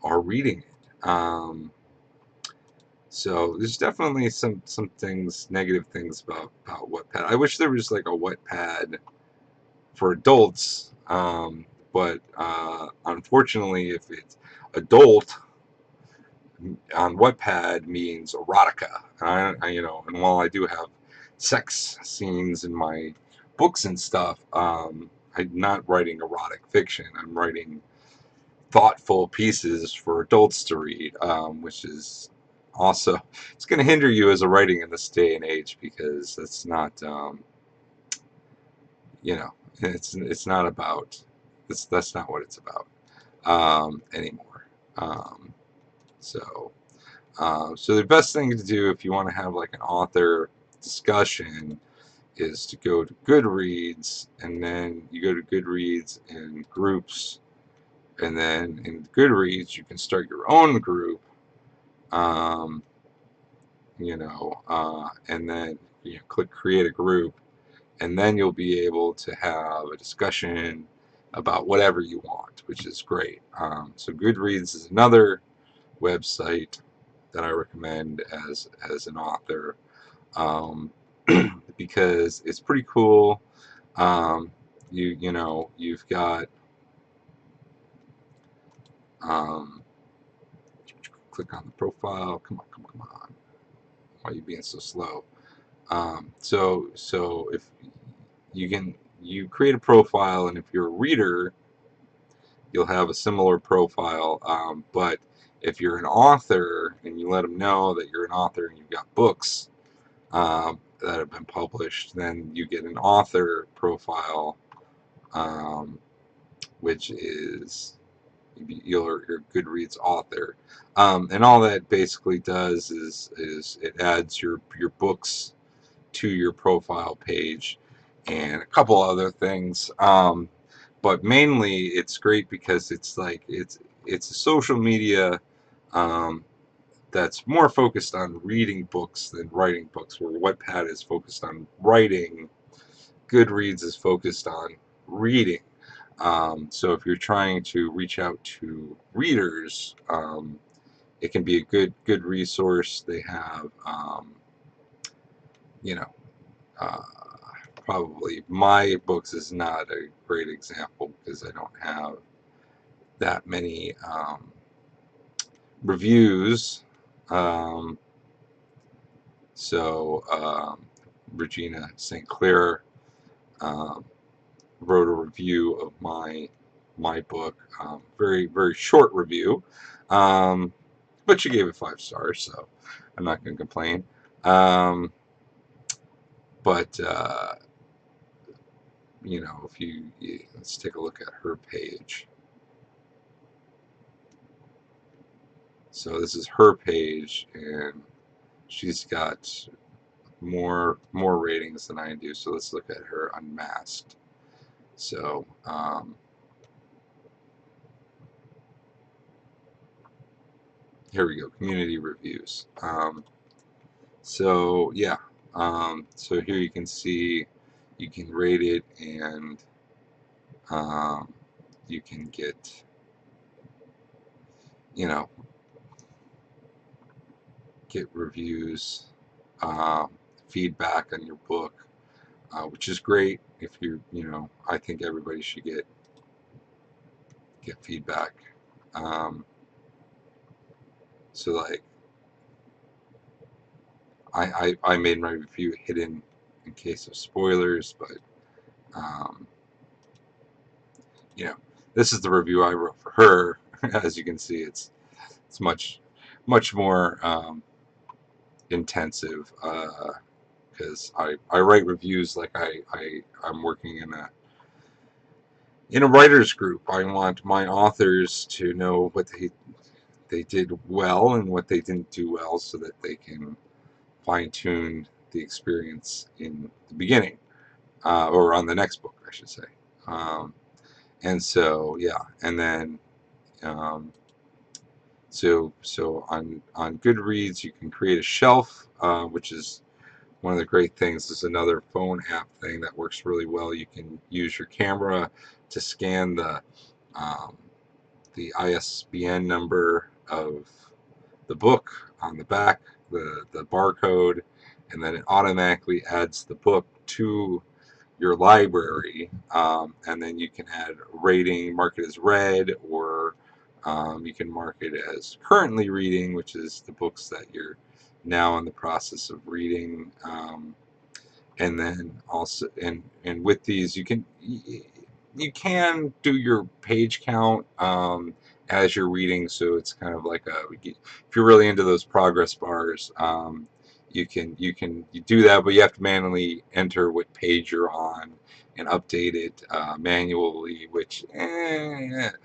[SPEAKER 1] are reading it. So there's definitely some things, negative things about Wattpad. I wish there was like a Wattpad for adults, but unfortunately, if it's adult on Wattpad means erotica. And while I do have sex scenes in my books and stuff, I'm not writing erotic fiction. I'm writing thoughtful pieces for adults to read, which is also, it's going to hinder you as a writing in this day and age, because it's not, it's not about, that's not what it's about anymore. So. So the best thing to do if you want to have like an author discussion is to go to Goodreads, and then you go to Goodreads in groups, and then in Goodreads you can start your own group, um, and then click create a group, and then you'll be able to have a discussion about whatever you want, which is great. So Goodreads is another website that I recommend as an author, um, because it's pretty cool. You've got um, click on the profile. Come on, come on, come on. Why are you being so slow? So if you create a profile, and if you're a reader, you'll have a similar profile. But if you're an author and you let them know that you're an author and you've got books that have been published, then you get an author profile, um, which is your Goodreads author. And all that basically does is it adds your books to your profile page and a couple other things. But mainly it's great because it's a social media um, that's more focused on reading books than writing books, where Wattpad is focused on writing, Goodreads is focused on reading. So if you're trying to reach out to readers, it can be a good resource. They have you know uh, probably my books is not a great example because I don't have that many reviews. Um, Regina St. Clair um, wrote a review of my book, very short review, um, but she gave it 5 stars, so I'm not going to complain. Um, but if let's take a look at her page. So this is her page, and she's got more ratings than I do. So let's look at her unmasked. So here we go, community reviews. So yeah, so here you can see, you can rate it, and you can get, get reviews, um, feedback on your book, which is great. If I think everybody should get feedback. So like, I made my review hidden in case of spoilers, but um, this is the review I wrote for her. As you can see, it's much more intensive, because I write reviews like I'm working in a writers group. I want my authors to know what they did well and what they didn't do well, so that they can fine tune the experience in the beginning, or on the next book, I should say. Um, and so yeah, and then um, so on Goodreads you can create a shelf, which is one of the great things. Is another phone app thing that works really well. You can use your camera to scan um, the ISBN number of the book on the back, the barcode, and then it automatically adds the book to your library, and then you can add a rating, mark it as read, or you can mark it as currently reading, which is the books that you're now in the process of reading. And then also, and with these, you can do your page count as you're reading, so it's kind of like if you're really into those progress bars, you do that, but you have to manually enter what page you're on and update it manually, which it's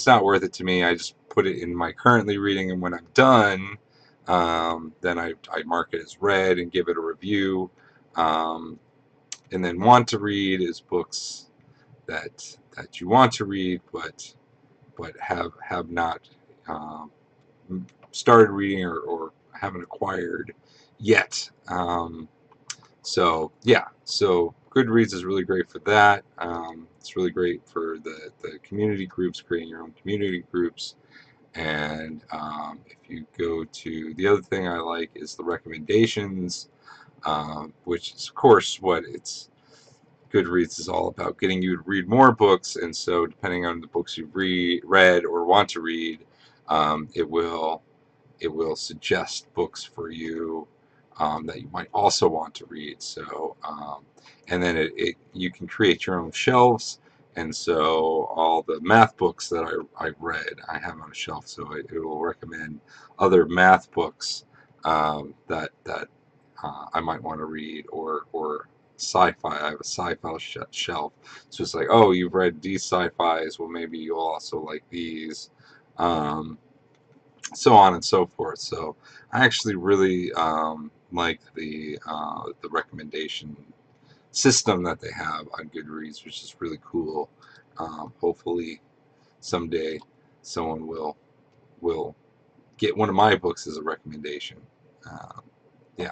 [SPEAKER 1] not worth it to me. I just put it in my currently reading, and when I'm done, then I mark it as read and give it a review. Um, and then want to read is books that you want to read, but have not um, started reading, or haven't acquired yet. So yeah, so Goodreads is really great for that. It's really great for the community groups, creating your own community groups. And if you go to the other thing I like is the recommendations, which is of course what it's Goodreads is all about, getting you to read more books. And so depending on the books you've read or want to read, it will suggest books for you that you might also want to read. So and then you can create your own shelves. And so all the math books that I've read, I have on a shelf. So it will recommend other math books that I might want to read, or sci-fi. I have a sci-fi shelf. So it's like, oh, you've read these sci-fis. Well, maybe you'll also like these. So on and so forth. So I actually really like the recommendation system that they have on Goodreads, which is really cool. Hopefully someday someone will get one of my books as a recommendation. Yeah.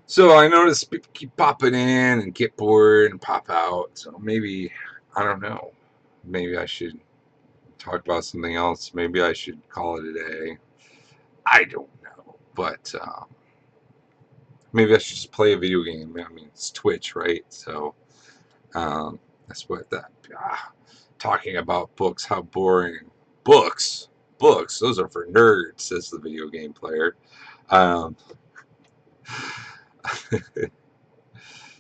[SPEAKER 1] So I notice people keep popping in and get bored and pop out. So maybe, I don't know, maybe I should talk about something else. Maybe I should call it a day. I don't know, but maybe I should just play a video game. I mean, it's Twitch, right? So that's what that. Talking about books, how boring. Books, books. Those are for nerds, says the video game player. Um,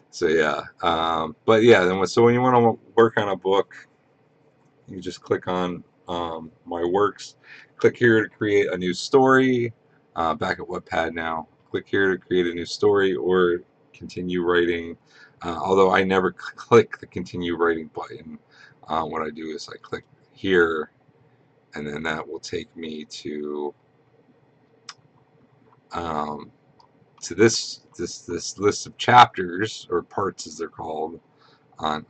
[SPEAKER 1] so yeah, but yeah. Then so when you want to work on a book, you just click on my works. Click here to create a new story. Back at Wattpad now. Click here to create a new story or continue writing. Although I never click the continue writing button. What I do is I click here, and then that will take me to this list of chapters, or parts as they're called, on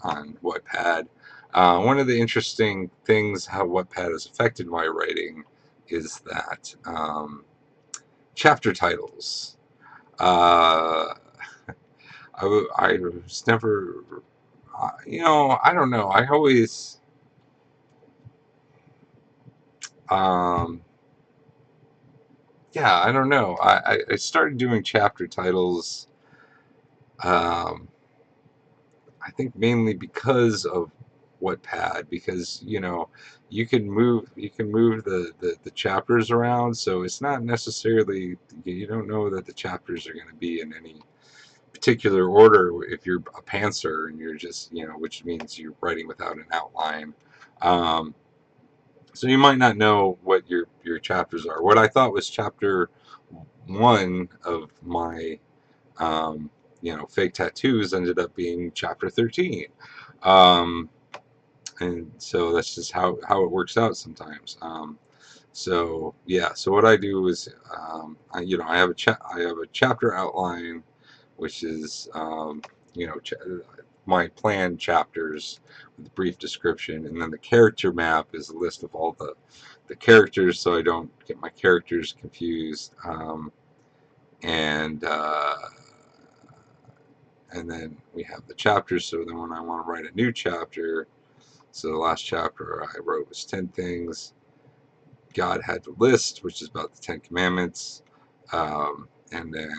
[SPEAKER 1] Wattpad. One of the interesting things how Wattpad has affected my writing is that chapter titles. I was never, I don't know. I always, yeah, I don't know. I started doing chapter titles, I think mainly because of Wattpad, because you can move the chapters around, so it's not necessarily, you don't know that the chapters are going to be in any particular order if you're a pantser and you're just, which means you're writing without an outline. So you might not know what your chapters are. What I thought was chapter 1 of my fake tattoos ended up being chapter 13. Um, and so that's just how it works out sometimes. So yeah, so what I do is, I have a chapter outline, which is, my planned chapters with a brief description, and then the character map is a list of all the characters, so I don't get my characters confused. And then we have the chapters. So then when I want to write a new chapter, so the last chapter I wrote was 10 things God had to list, which is about the 10 Commandments. And then,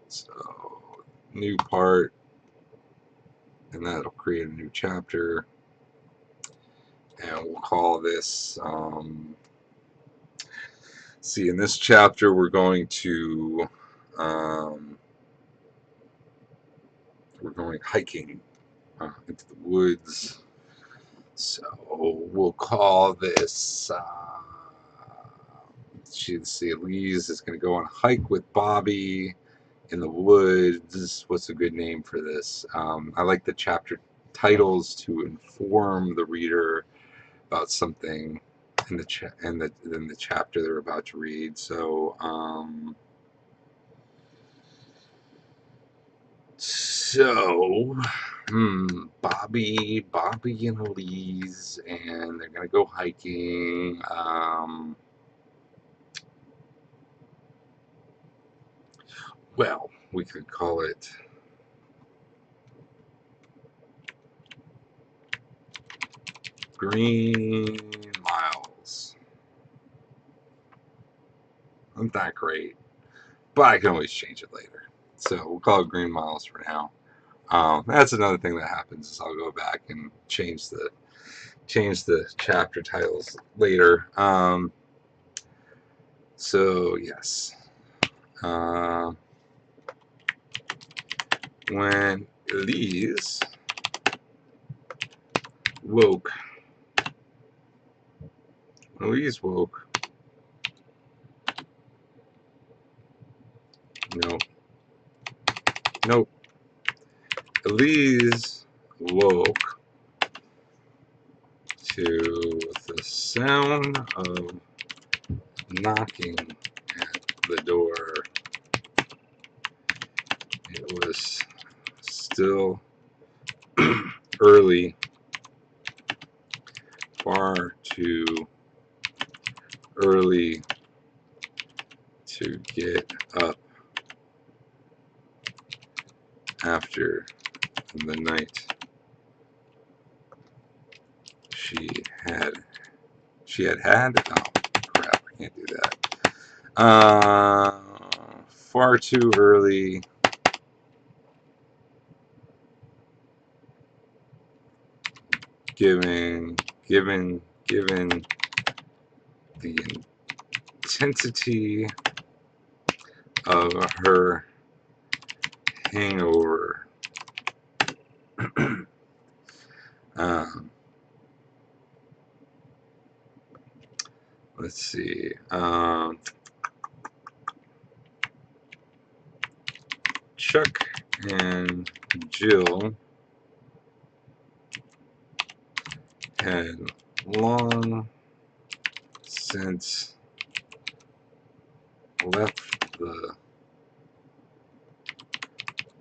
[SPEAKER 1] so new part, and that'll create a new chapter. And we'll call this, see, in this chapter, we're going hiking into the woods. So we'll call this, see, Elise is going to go on a hike with Bobby in the woods. What's a good name for this? I like the chapter titles to inform the reader about something in the chapter they're about to read. So Bobby and Elise, and they're gonna go hiking. Well, we could call it Green Miles. Not that great, but I can always change it later. So we'll call it Green Miles for now. That's another thing that happens is I'll go back and change the chapter titles later. So yes, when Elise woke, nope, nope. Elise woke to the sound of knocking at the door. It was still early, far too early to get up after the night she had had. Oh crap! I can't do that. Far too early. Given the intensity of her hangover. Let's see. Chuck and Jill had long since left the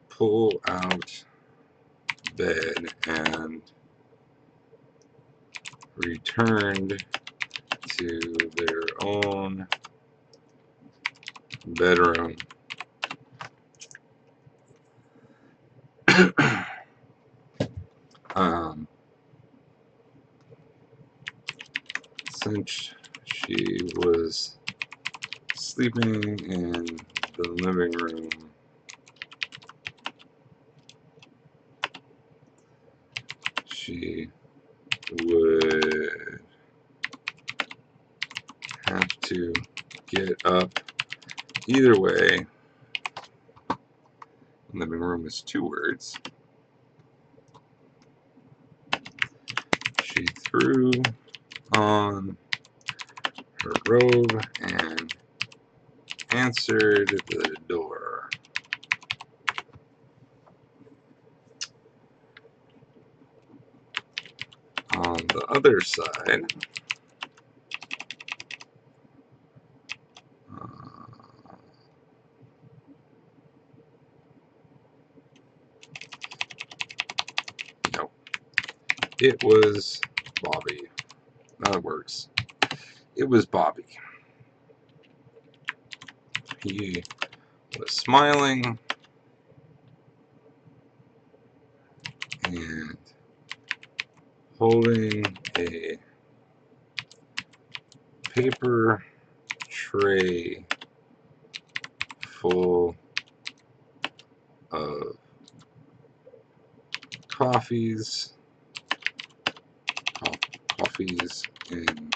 [SPEAKER 1] pull-out bed and returned to their own bedroom. Since she was sleeping in the living room, she would have to get up either way. Living room is 2 words. She threw on her robe and answered the door. On the other side, no, it was Bobby. That works. It was Bobby. He was smiling and holding a paper tray full of coffees in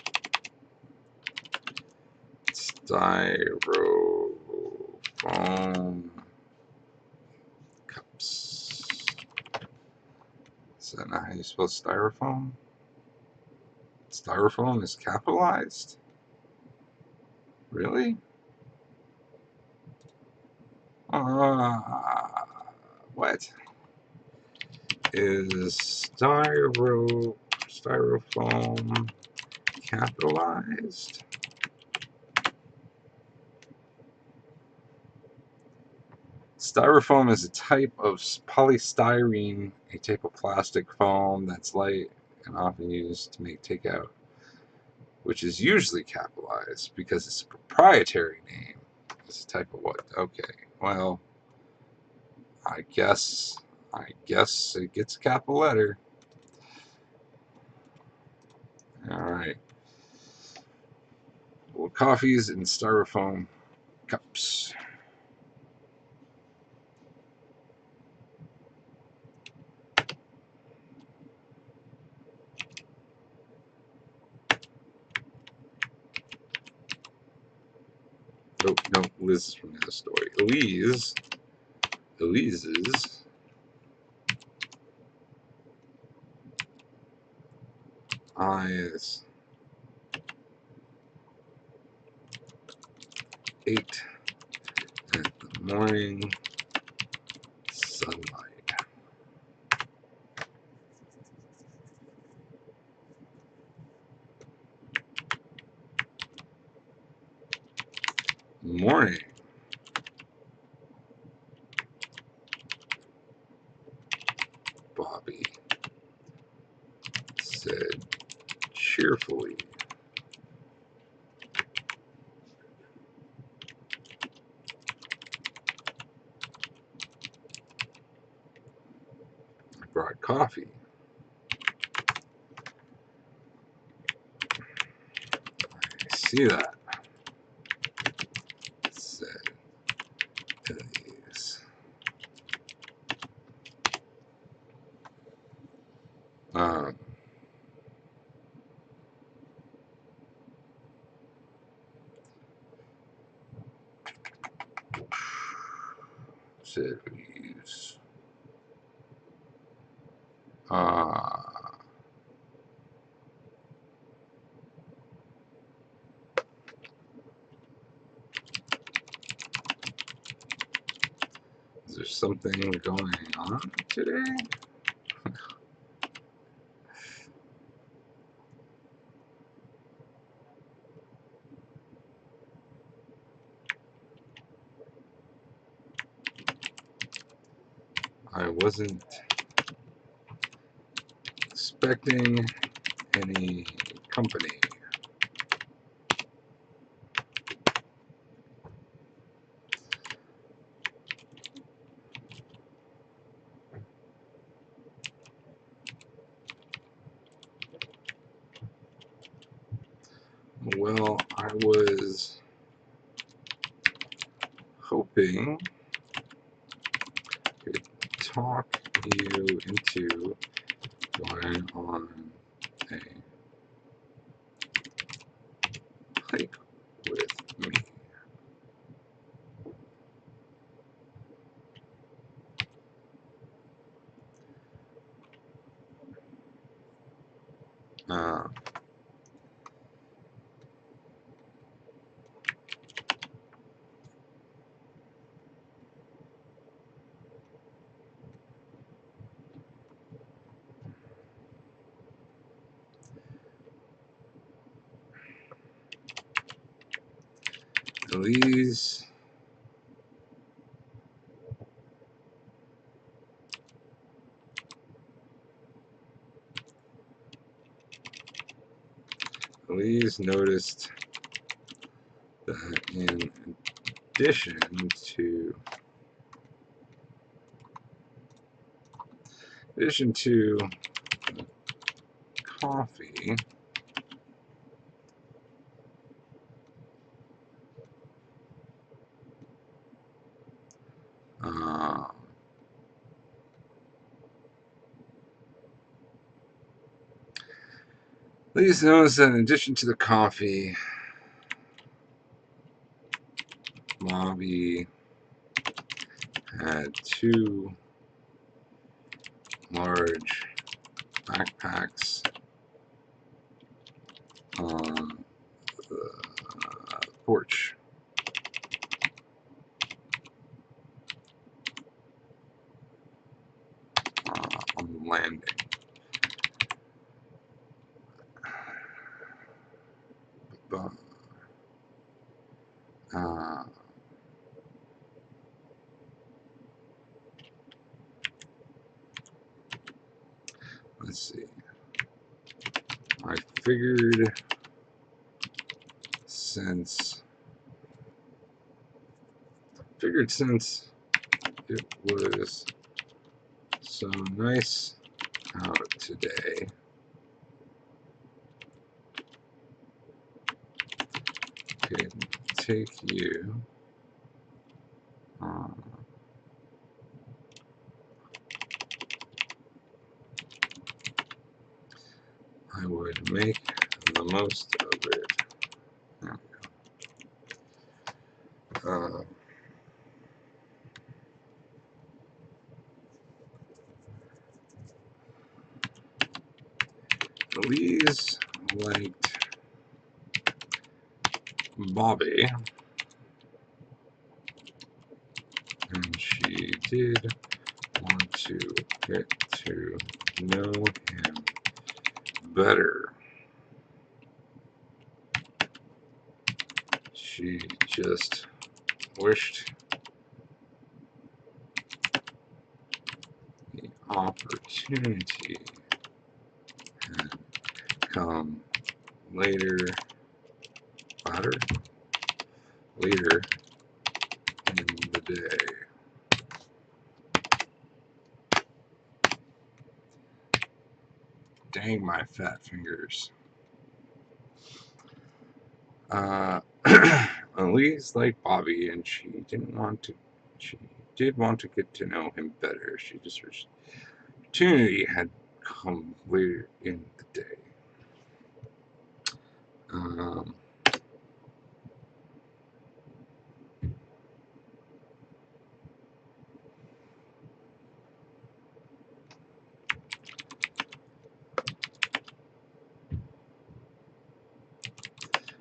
[SPEAKER 1] styrofoam cups. Is that not how you spell styrofoam? Styrofoam is capitalized? Really? What? Is styrofoam capitalized? Styrofoam is a type of polystyrene, a type of plastic foam that's light and often used to make takeout, which is usually capitalized because it's a proprietary name. It's a type of what? Okay, well, I guess it gets a capital letter. All right. Well, coffees in styrofoam cups. Oh, no, Liz is from the other story. Elise's eyes ate at the morning sunlight. Morning. Bobby said cheerfully. I brought coffee. I see that, said Elise. Um, said Elise. Is there something going on today? I wasn't expecting any company. Well, I was hoping to talk you into going on a hike with me. Uh, Elise noticed that in addition to coffee, uh, Elise noticed that in addition to the coffee, Bobby had two large backpacks on the porch. On the landing. But, let's see. I figured since It was so nice out today. Okay, take you. I would make the most of it. Elise liked Bobby, and she did want to get to know him better. She just wished the opportunity had come later in the day. Dang my fat fingers. Elise liked Bobby, and she did want to get to know him better. She just wished the opportunity had come later in the day.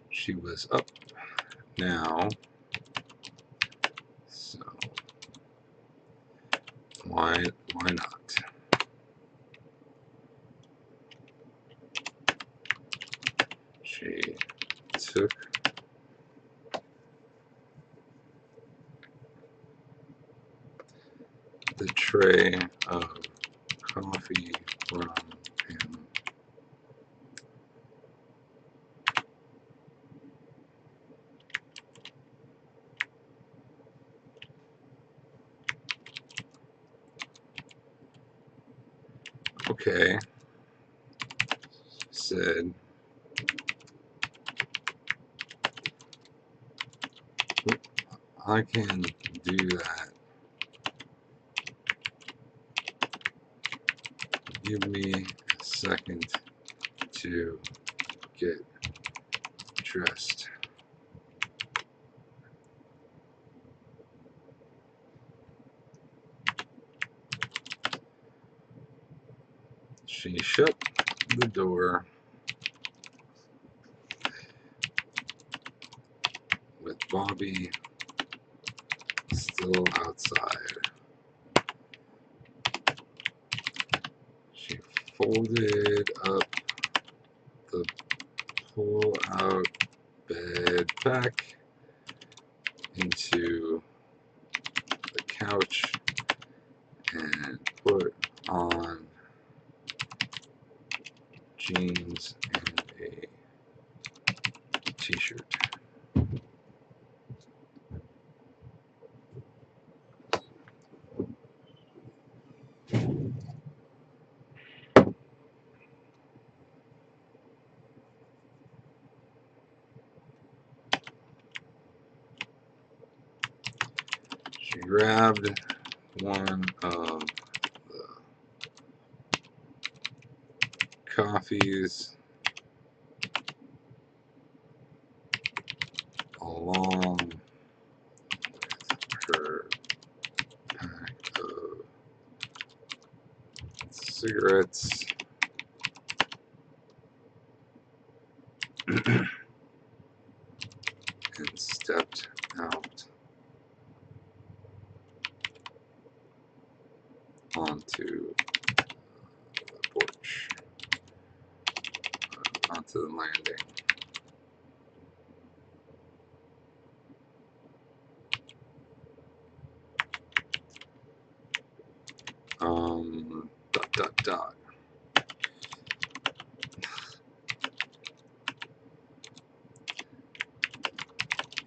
[SPEAKER 1] She was up now, so why not? She took the tray of coffee from him. Okay, said. I can do that. Give me a second to get dressed. She shut the door with Bobby still outside. She folded up the pull-out bed back into the couch and put on jeans and a t-shirt. She grabbed one of the coffees along with her pack of cigarettes and stepped out onto the porch, onto the landing. Dot, dot, dot.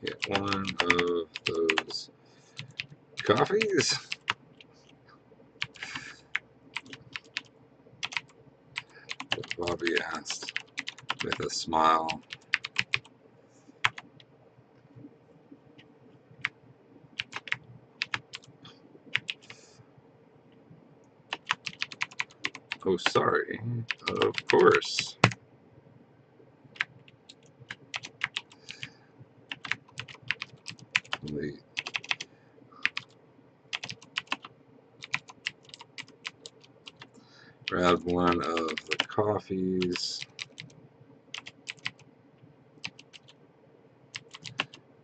[SPEAKER 1] Get one of those coffees. with a smile. Oh, sorry. Of course. Wait. Grabbed one of the coffees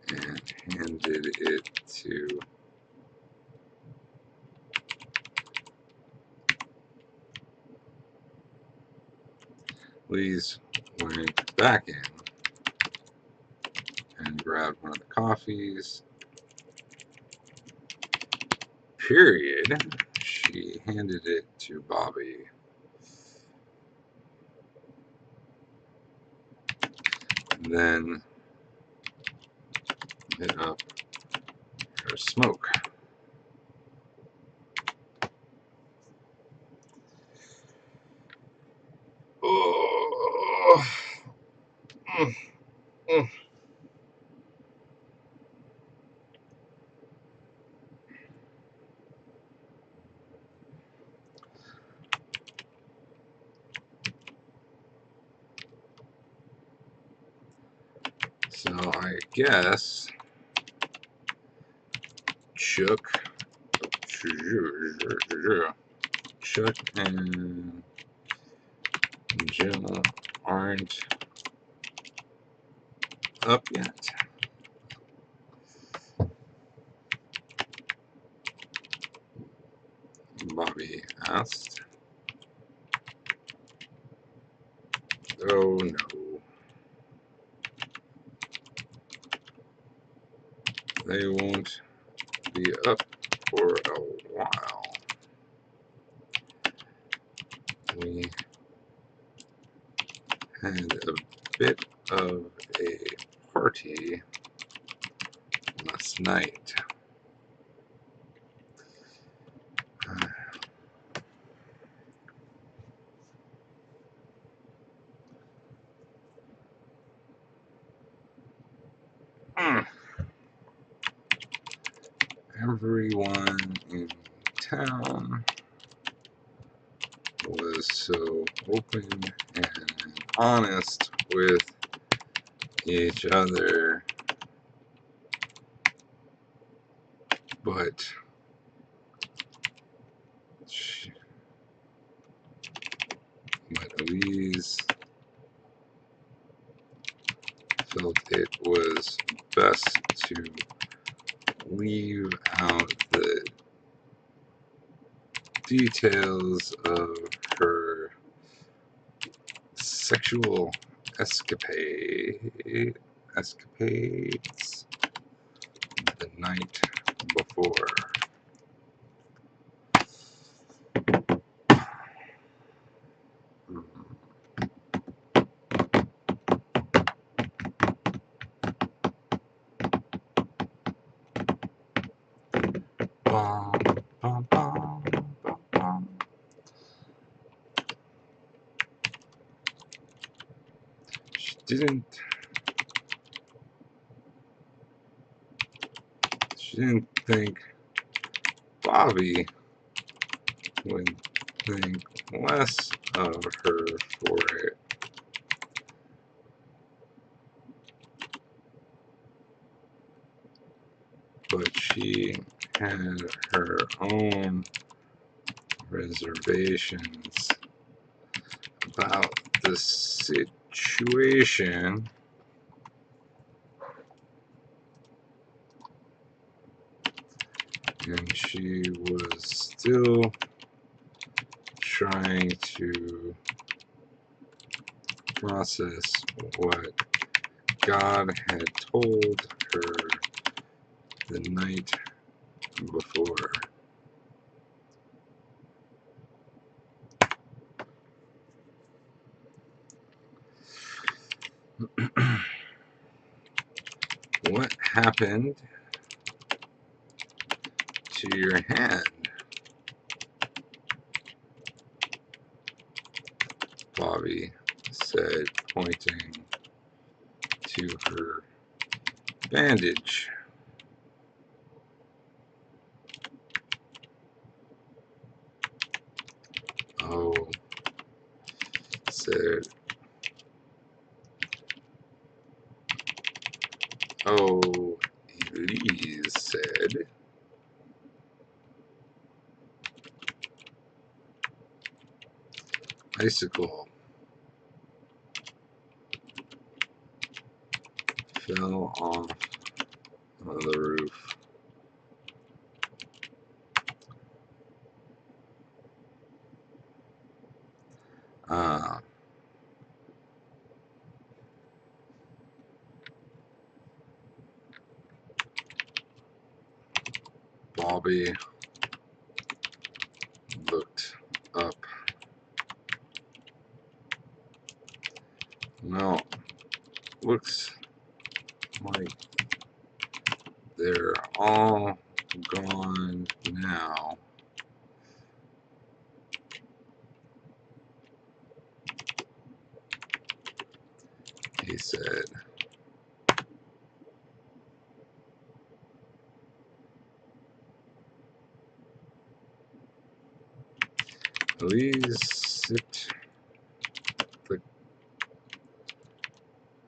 [SPEAKER 1] and handed it to Lee's. Went back in and grabbed one of the coffees. Period. She handed it to Bobby. And then lit up her smoke. Oh. Mm, mm. So I guess Chuck and Jill aren't up yet. Bobby asked. Oh no. They won't be up for a while. We had a bit of a party last night. Everyone in town was so open and honest with each other, but Elise felt it was best to leave out the details of her sexual escapades the night before. Bum, bum, bum, bum, bum. She didn't think Bobby would think less of her for it. But she had her own reservations about the situation, and she was still trying to process what God had told her the night before. What happened to your hand? Bobby said pointing to her bandage. Oh, said. Oh, Elise said. Icicle fell off the roof. Bobby looked up. Well, looks like they're all gone now. He said. Elise sipped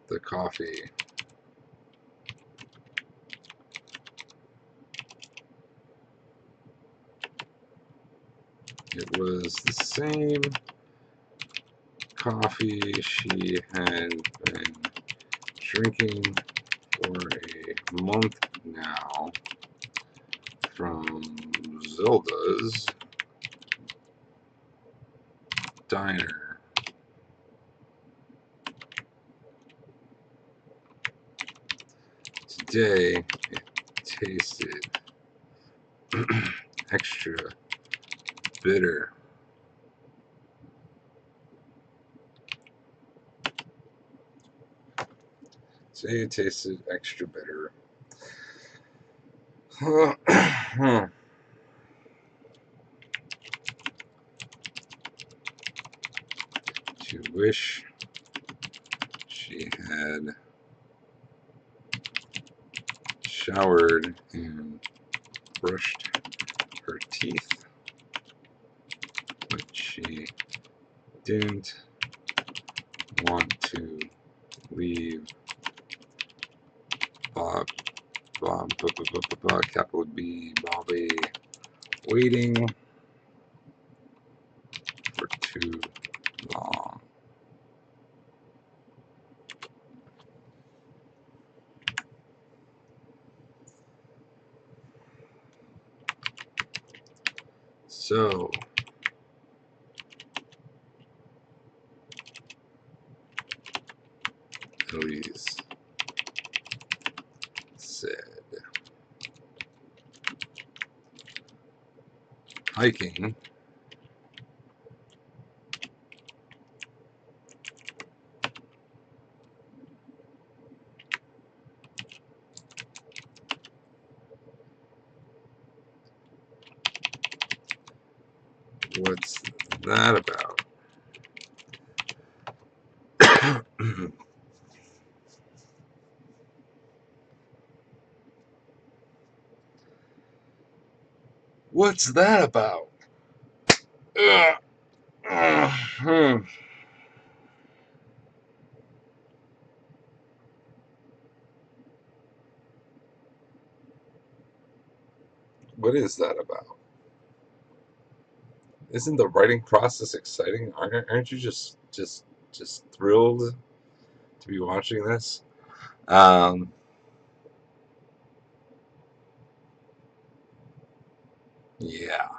[SPEAKER 1] the coffee. It was the same coffee she had been drinking for a month now from Zelda's diner. Today it tasted extra bitter. Today it tasted extra bitter. To wish she had showered and brushed her teeth, but she didn't want to leave capital B, Bobby, waiting for too long. So, Elise said, hiking what's that about? What's that about? What is that about? Isn't the writing process exciting? Aren't you just thrilled to be watching this? Yeah.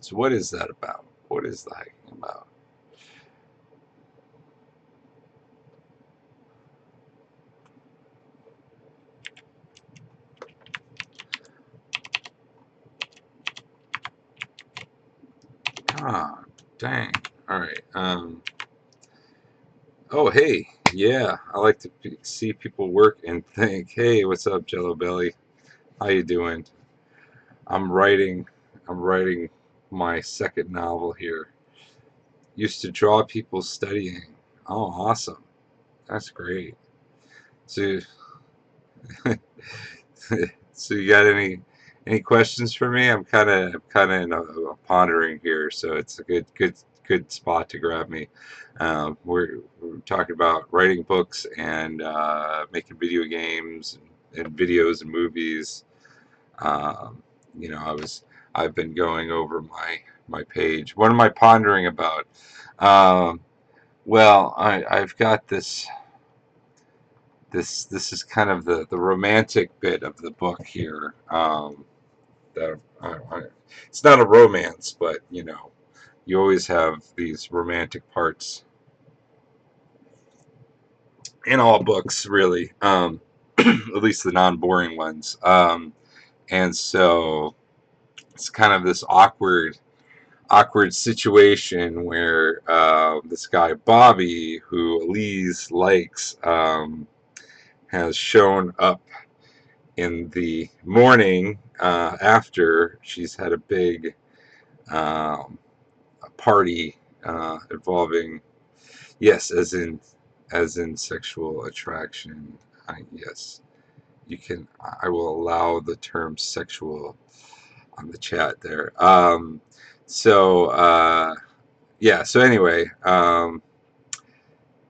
[SPEAKER 1] So what is that about? What is the hiking about? Ah, dang. All right. Oh, hey. Yeah, I like to see people work and think, hey, what's up, Jello Belly? How you doing? I'm writing. I'm writing my second novel here. Used to draw people studying. Oh, awesome. That's great. So, so you got any questions for me? I'm kind of in a pondering here, so it's a good spot to grab me. We're talking about writing books and making video games and videos and movies. Um, you know, I've been going over my page. What am I pondering about? Um, well, I've got this is kind of the romantic bit of the book here. That it's not a romance, but you know, you always have these romantic parts in all books, really. At least the non-boring ones. And so it's kind of this awkward situation where this guy Bobby, who Elise likes, has shown up in the morning after she's had a big um, party involving, yes, as in sexual attraction. Yes, you can. I will allow the term sexual on the chat there. So yeah. So anyway.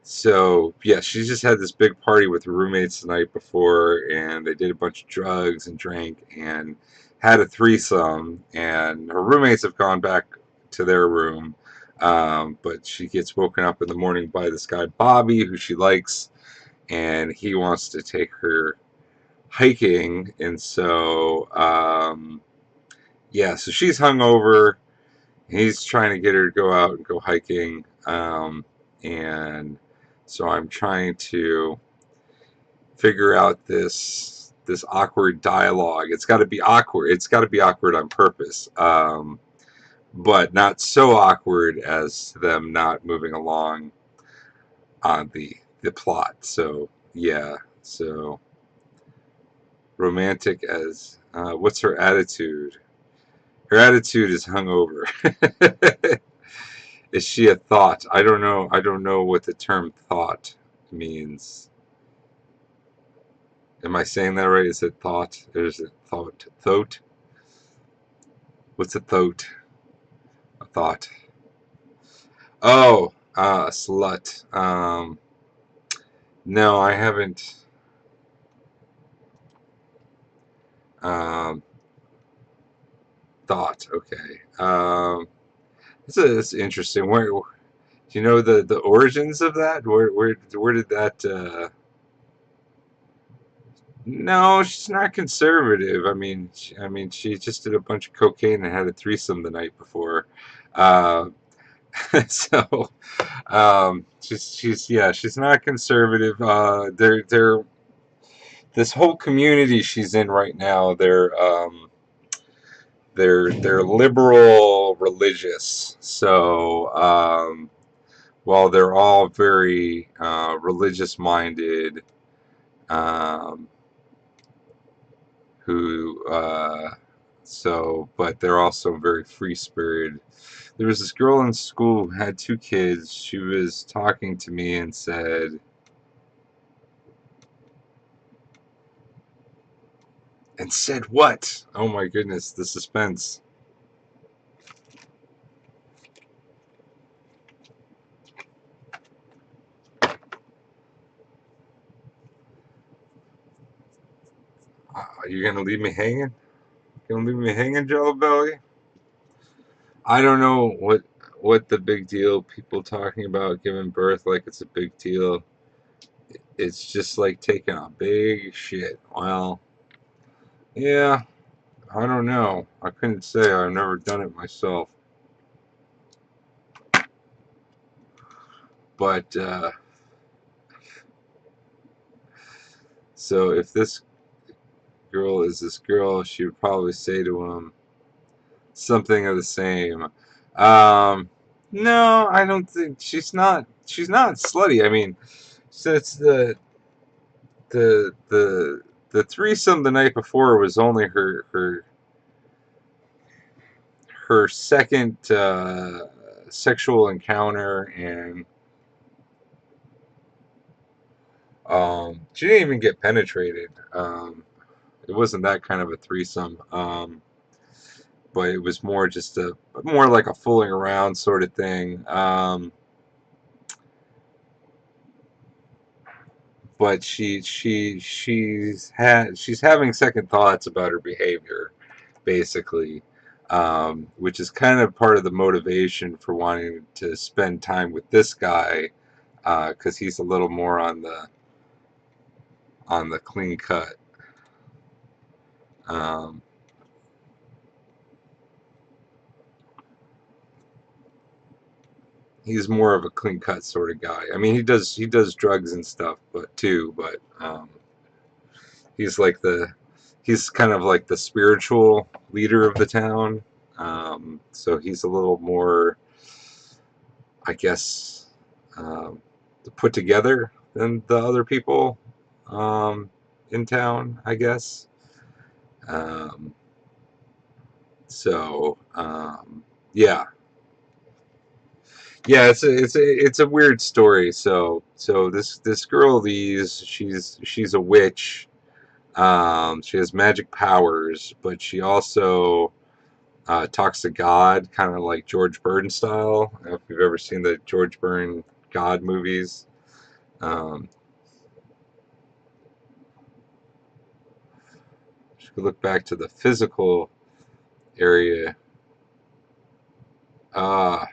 [SPEAKER 1] So yeah, she just had this big party with her roommates the night before, and they did a bunch of drugs and drank and had a threesome. And her roommates have gone back to their room, but she gets woken up in the morning by this guy Bobby, who she likes, and he wants to take her hiking. And so yeah, so she's hungover. He's trying to get her to go out and go hiking, and so I'm trying to figure out this awkward dialogue. It's got to be awkward. It's got to be awkward on purpose, but not so awkward as them not moving along on the plot. So yeah, so romantic as what's her attitude? Her attitude is hungover. Is she a thought? I don't know. I don't know what the term thought means. Am I saying that right? Is it thought? Or is it thought? Thote? What's a thote? A thought. Oh, slut. No, I haven't. Um, thought. Okay. This is interesting. Where do you know the origins of that? Where did that? No, she's not conservative. I mean, she just did a bunch of cocaine and had a threesome the night before. Uh, so she's yeah, she's not conservative. They're this whole community she's in right now. They're liberal religious. So while they're all very religious minded, um, who but they're also very free spirited. There was this girl in school who had two kids. She was talking to me and said what? Oh my goodness, the suspense. Are you gonna leave me hanging? Gonna leave me hanging, Jello Belly? I don't know what the big deal. People talking about giving birth like it's a big deal. It's just like taking a big shit. Well, yeah, I don't know. I couldn't say. I've never done it myself. But so if this girl is this girl, she would probably say to him something of the same. Um, no, I don't think she's not. She's not slutty. I mean, since the the the threesome the night before was only her second sexual encounter, and She didn't even get penetrated. It wasn't that kind of a threesome. But it was more just more like a fooling around sort of thing. But she's having second thoughts about her behavior, basically, which is kind of part of the motivation for wanting to spend time with this guy, because he's a little more on the clean cut. Um, he's more of a clean cut sort of guy. I mean, he does drugs and stuff, but he's like he's kind of like the spiritual leader of the town. So he's a little more, I guess, put together than the other people in town, I guess. Um, so yeah, yeah, it's a weird story. So this girl, she's a witch. She has magic powers, but she also talks to God, kind of like George Burns style. I don't know if you've ever seen the George Burns God movies. Um, you could look back to the physical area. Ah,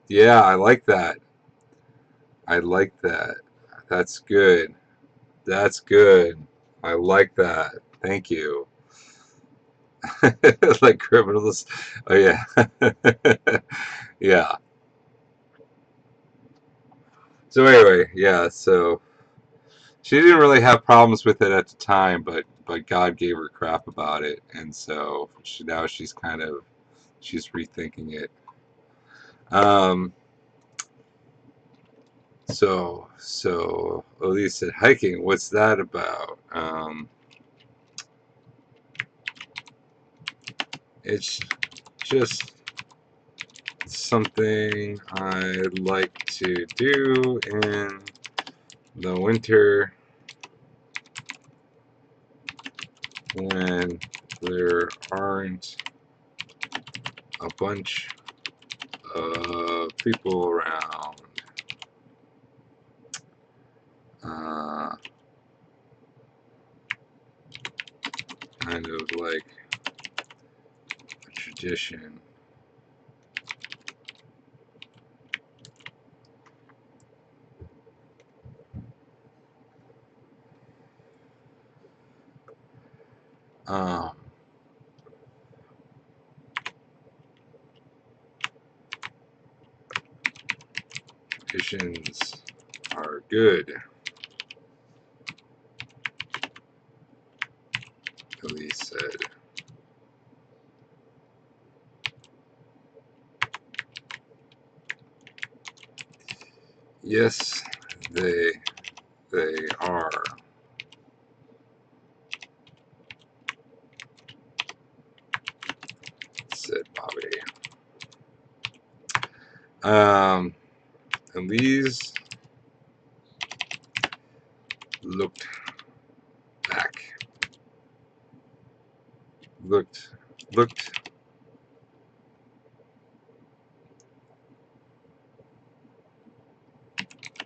[SPEAKER 1] yeah, I like that. I like that. That's good. That's good. I like that. Thank you. Like criminals. Oh yeah. Yeah. So anyway, yeah. So she didn't really have problems with it at the time, but God gave her crap about it, and so now she's rethinking it. Um, so Elise said hiking. What's that about? It's just something I like to do in the winter when there aren't a bunch people around. Uh, Kind of like a tradition. Um, Traditions are good, Elise said. Yes, they are, said Bobby. Elise looked back, looked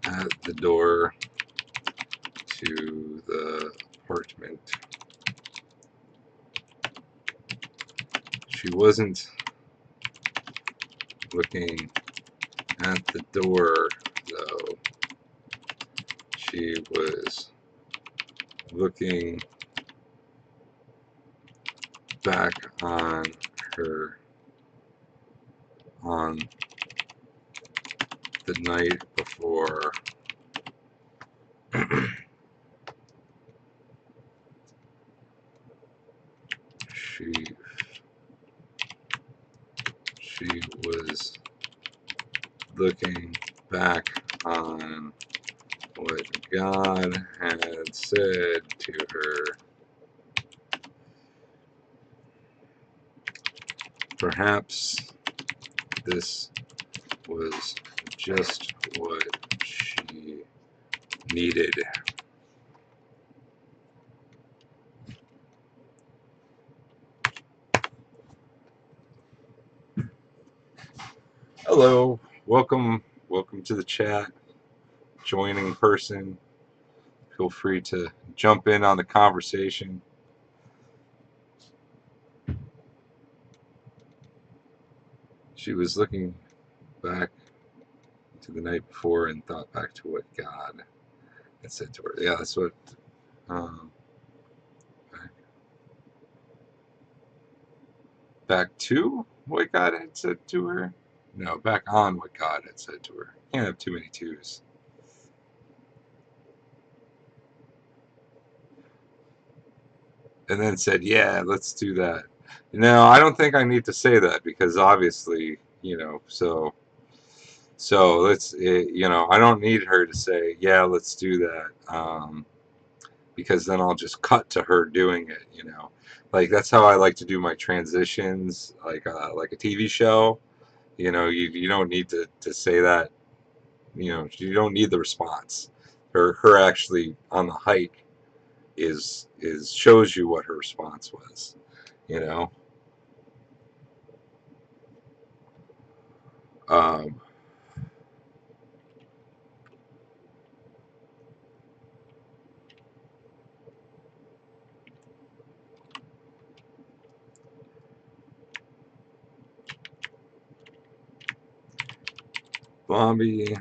[SPEAKER 1] at the door to the apartment. She wasn't looking at the door, though. She was looking back her on the night before. she she was looking back on what God had said to her. Perhaps this was just what she needed. Hello, welcome to the chat. Joining person, feel free to jump in on the conversation. She was looking back to the night before and thought back to what God had said to her. Yeah, that's what. Um, back to what God had said to her. No, back on what God had said to her. Can't have too many twos. And then said, "Yeah, let's do that." No, I don't think I need to say that because obviously, so I don't need her to say, "Yeah, let's do that," because then I'll just cut to her doing it. Like that's how I like to do my transitions, like a TV show. You don't need to say that. You don't need the response. Her actually on the hike is shows you what her response was. You know. Um, Bobby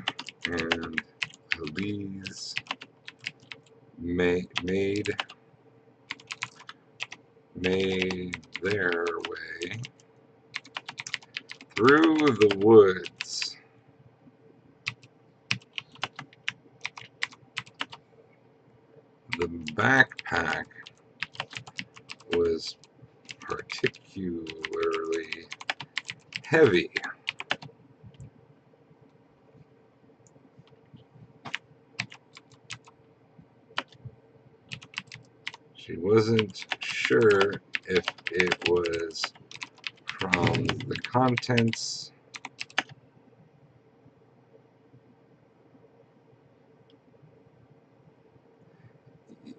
[SPEAKER 1] and Elise made their way through the woods. The backpack was particularly heavy. She wasn't sure if it was from the contents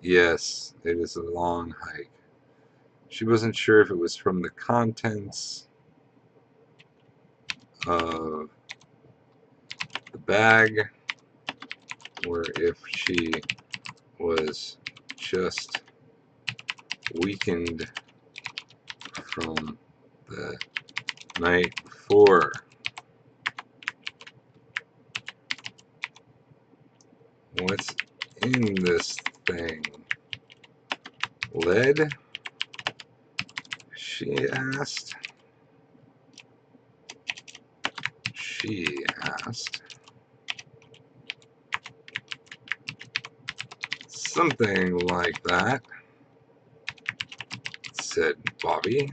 [SPEAKER 1] Yes, it is a long hike. She wasn't sure if it was from the contents of the bag or if she was just weakened from the night before. What's in this thing? Lead? She asked. She asked. Something like that, said Bobby.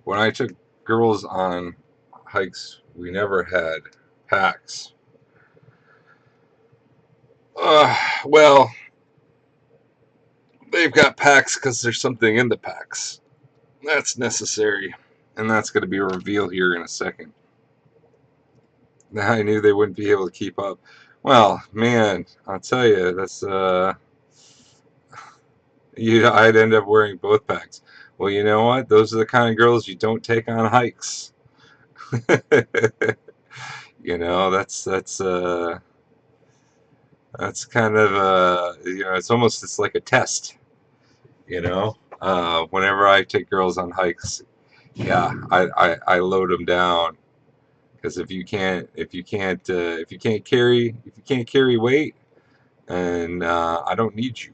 [SPEAKER 1] When I took girls on hikes, we never had packs. Well, they've got packs because there's something in the packs. That's necessary. And that's going to be a reveal here in a second. Now I knew they wouldn't be able to keep up. Well, man, I'll tell you, I'd end up wearing both packs. Well, you know what? Those are the kind of girls you don't take on hikes. That's kind of it's like a test. Whenever I take girls on hikes, yeah, I load them down because if you can't carry weight, and I don't need you.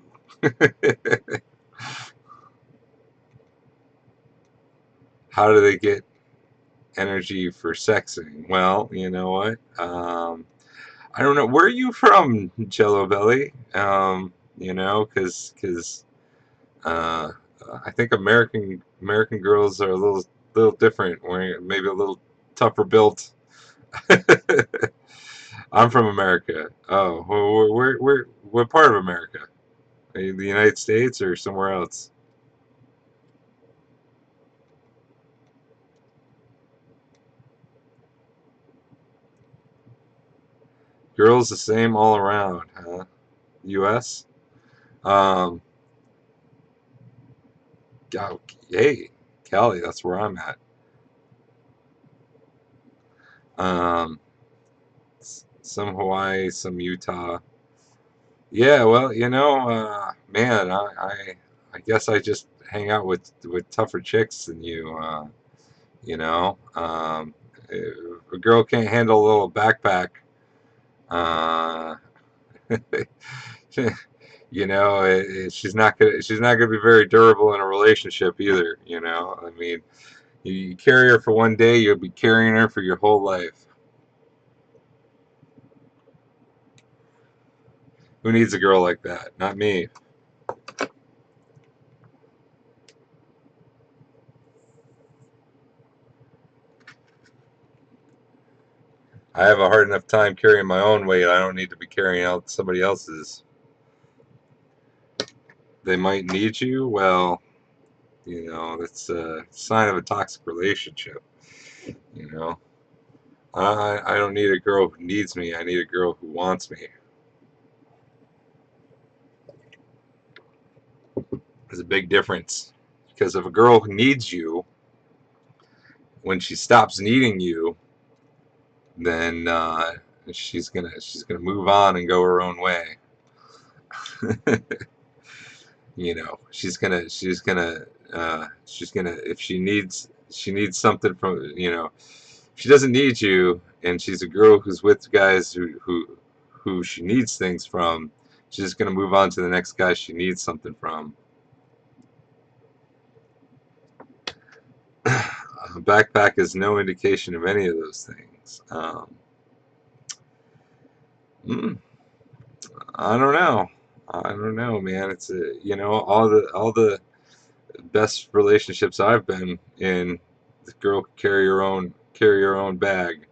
[SPEAKER 1] How do they get energy for sexing? Well, you know what? I don't know. Where are you from, Jello Belly? Because uh, I think American girls are a little different. We're maybe a little tougher built. I'm from America. Oh, what part of America? Are you the United States or somewhere else? Girls the same all around, huh? U.S. Um, hey, Cali. That's where I'm at. Some Hawaii, some Utah. Yeah, well, man, I guess I just hang out with tougher chicks than you. You know, if a girl can't handle a little backpack, uh, she's not gonna be very durable in a relationship either. I mean, you carry her for one day, you'll be carrying her for your whole life. Who needs a girl like that? Not me. I have a hard enough time carrying my own weight. I don't need to be carrying out somebody else's. They might need you. Well, that's a sign of a toxic relationship. You know, I don't need a girl who needs me. I need a girl who wants me. There's a big difference because if a girl who needs you, when she stops needing you, then she's gonna move on and go her own way. She's gonna if she needs something from if she doesn't need you and she's a girl who's with guys who she needs things from, she's just gonna move on to the next guy she needs something from. A backpack is no indication of any of those things. Mm, I don't know. I don't know, man. It's all the best relationships I've been in. The girl can carry her own bag.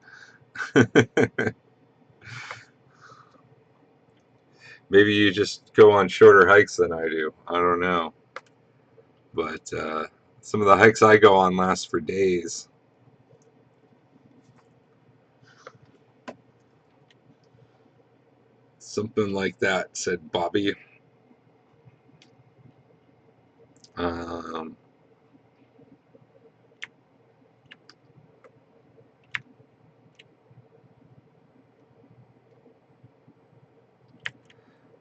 [SPEAKER 1] Maybe you just go on shorter hikes than I do. I don't know, but some of the hikes I go on last for days. Something like that, said Bobby. Um,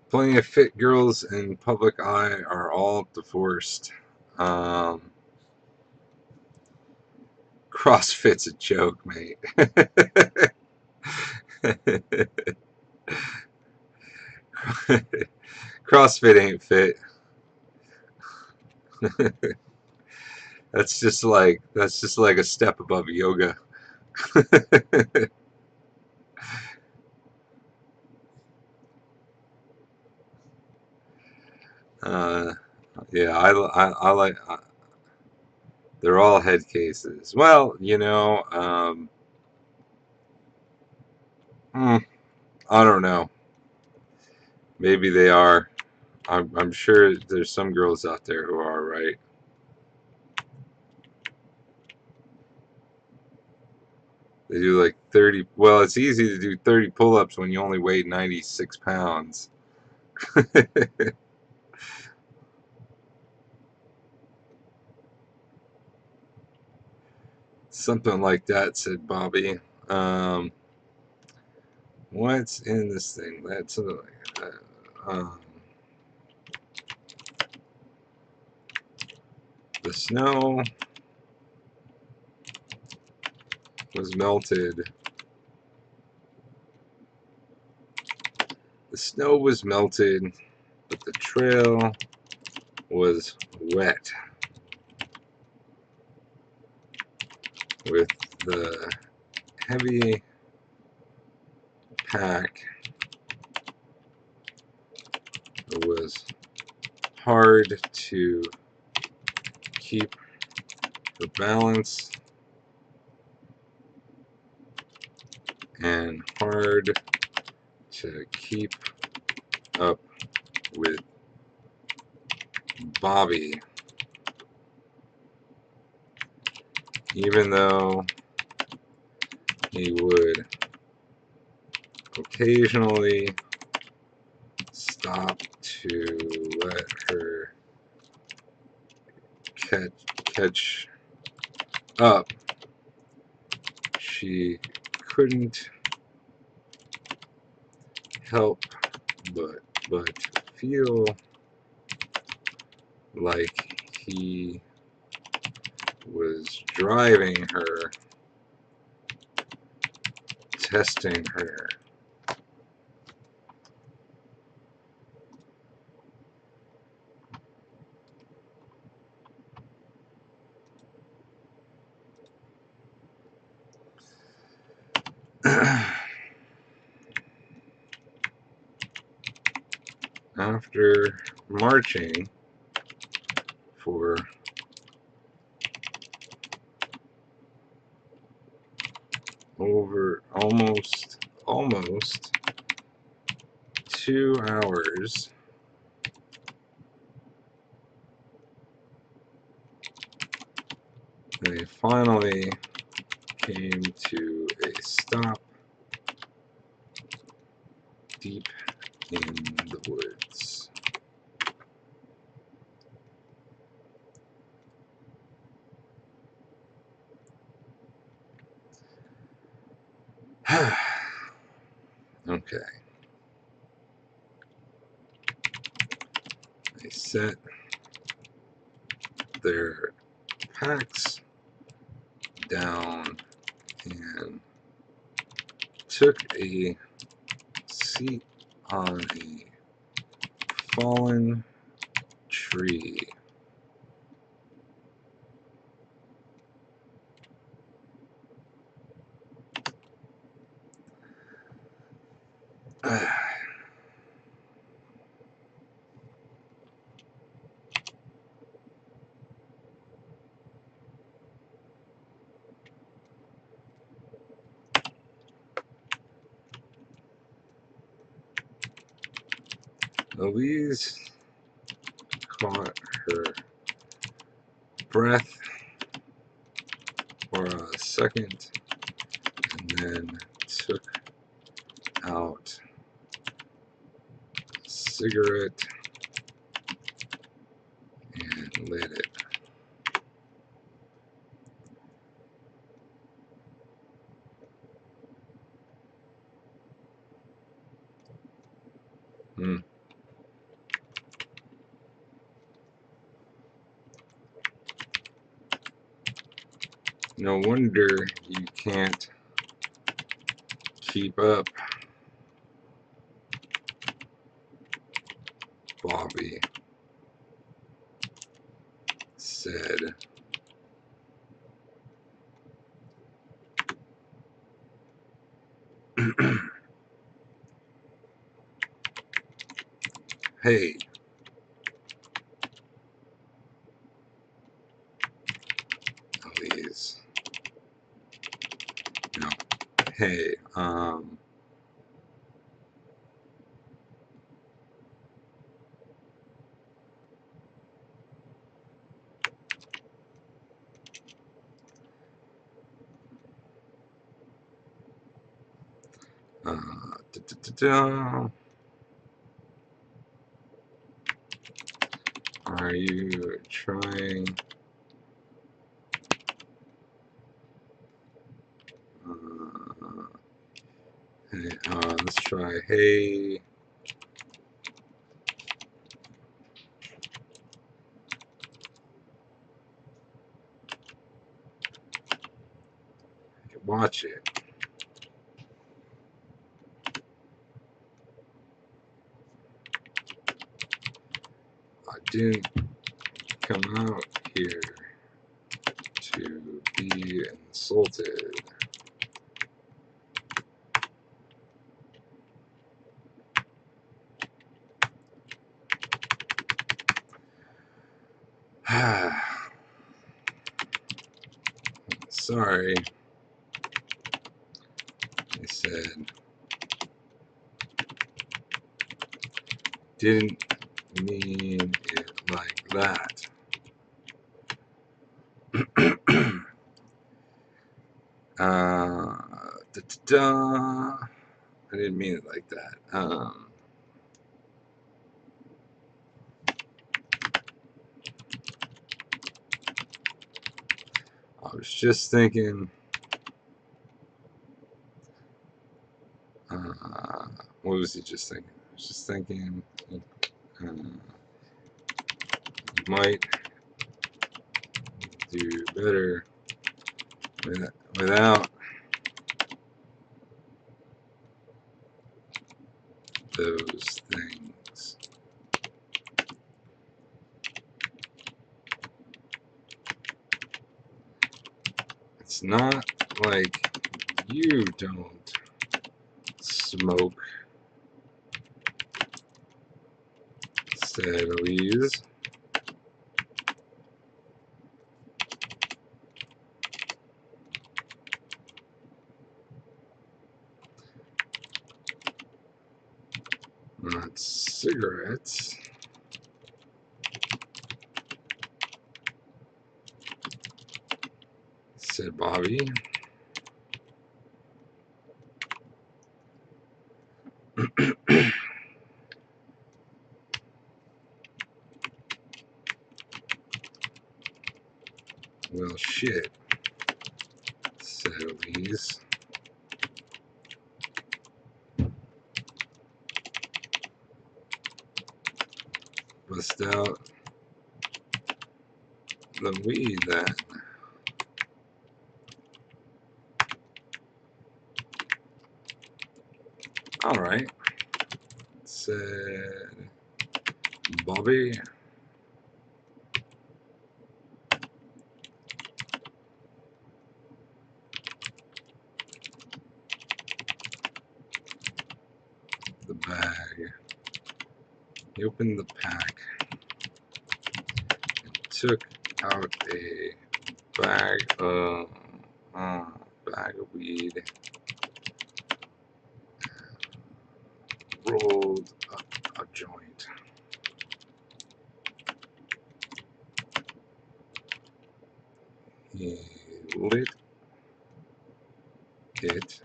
[SPEAKER 1] Plenty of fit girls in public eye are all divorced. Um, CrossFit's a joke, mate. CrossFit ain't fit. That's just like a step above yoga. uh, yeah, I like. They're all head cases. Well, hmm, I don't know. Maybe they are. I'm sure there's some girls out there who are, right. They do like 30. Well, it's easy to do 30 pull-ups when you only weigh 96 pounds. Something like that, said Bobby. Um, what's in this thing? That's the snow was melted. The snow was melted, but the trail was wet with the heavy pack. It was hard to keep the balance and hard to keep up with Bobby, even though he would occasionally stop to let her catch up, she couldn't help but feel like he was driving her, testing her. After marching for over almost 2 hours, they finally came to a stop deep in the woods. Okay. They set their packs down and took a seat on a fallen tree. Louise caught her breath for a second and then took out a cigarette and lit it. No wonder you can't keep up, Bobby said. Hey, please. No. Hey, are you trying? Hey, let's try. Hey, watch it. I didn't come out here to be insulted. Sorry, he said. Didn't mean it like that. I didn't mean it like that. I was was just thinking, what was he just thinking? I was just thinking, you might do better without those things. It's not like you don't smoke, said Elise. Not cigarettes. Said Bobby. Well, shit, said Elise. Bust out the weed then. Alright, said Bobby. The bag. He opened the pack and took out a bag of weed, rolled up a joint. He lit it,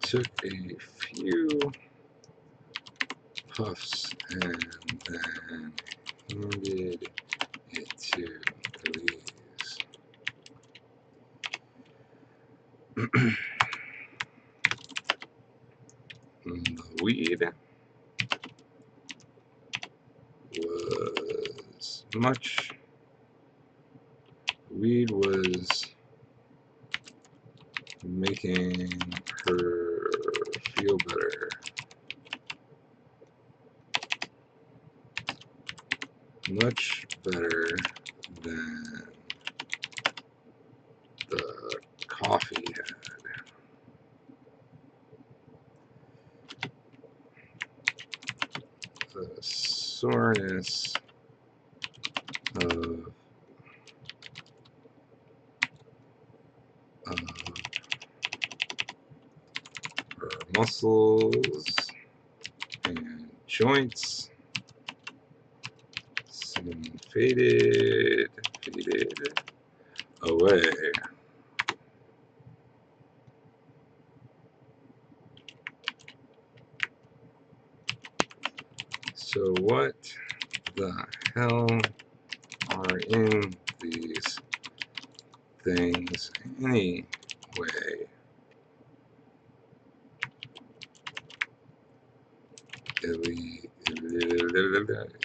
[SPEAKER 1] took a few puffs, and then handed it to Elise. The weed was making her feel better. Much better than the coffee had. The soreness of her muscles and joints soon faded away. So what the hell are in these things anyway?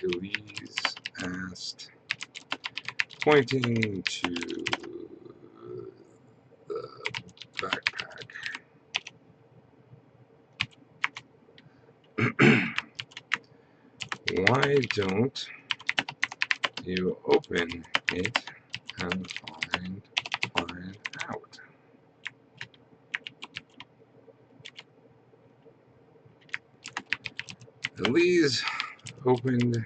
[SPEAKER 1] Elise asked, pointing to the backpack. Why don't you open it and find out? Elise opened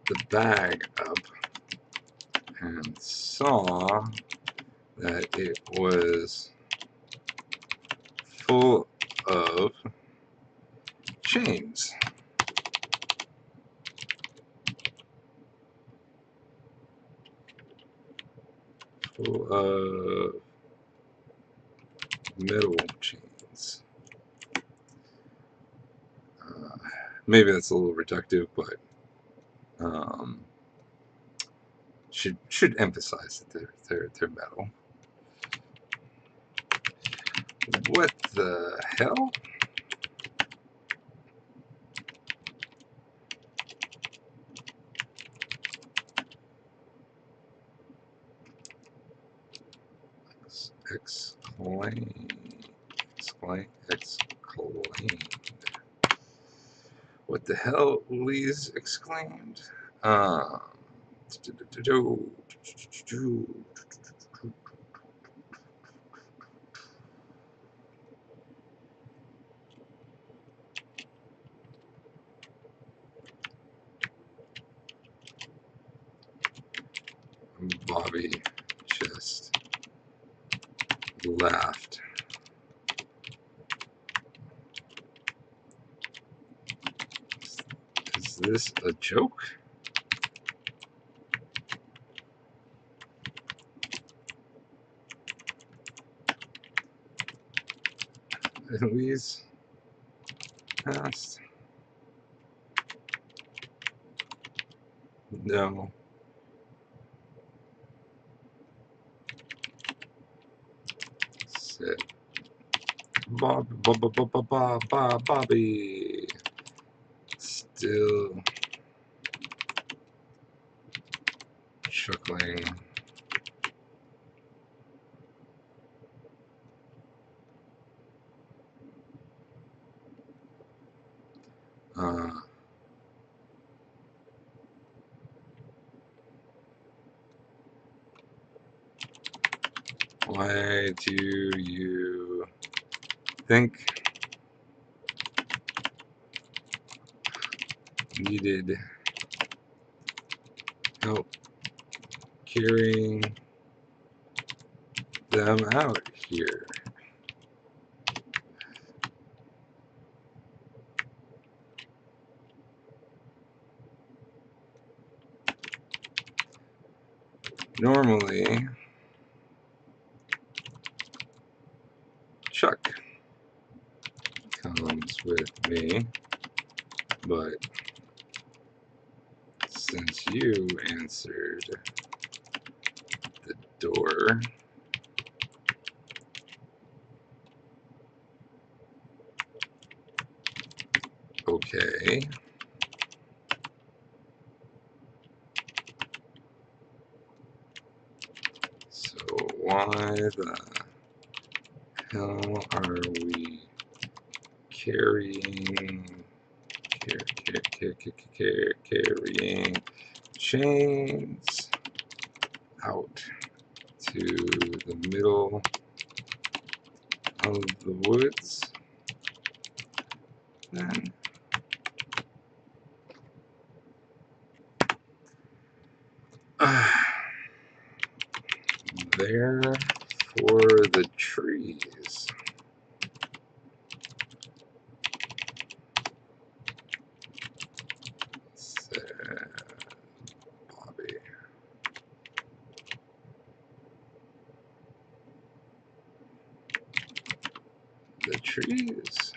[SPEAKER 1] the bag up and saw that it was full of chains. Full of metal chains. Maybe that's a little reductive, but should emphasize that they're metal. What the hell? Exclaimed. What the hell? Louise exclaimed. Bobby just laughed. Is this a joke? Louise asked. No. Said Bobby. Still chuckling. Why do you think needed help carrying them out here? Normally, Chuck comes with me, but since you answered the door, okay. So why the hell are we carrying chains out to the middle of the woods? Then there for the trees. Said Bobby. The trees.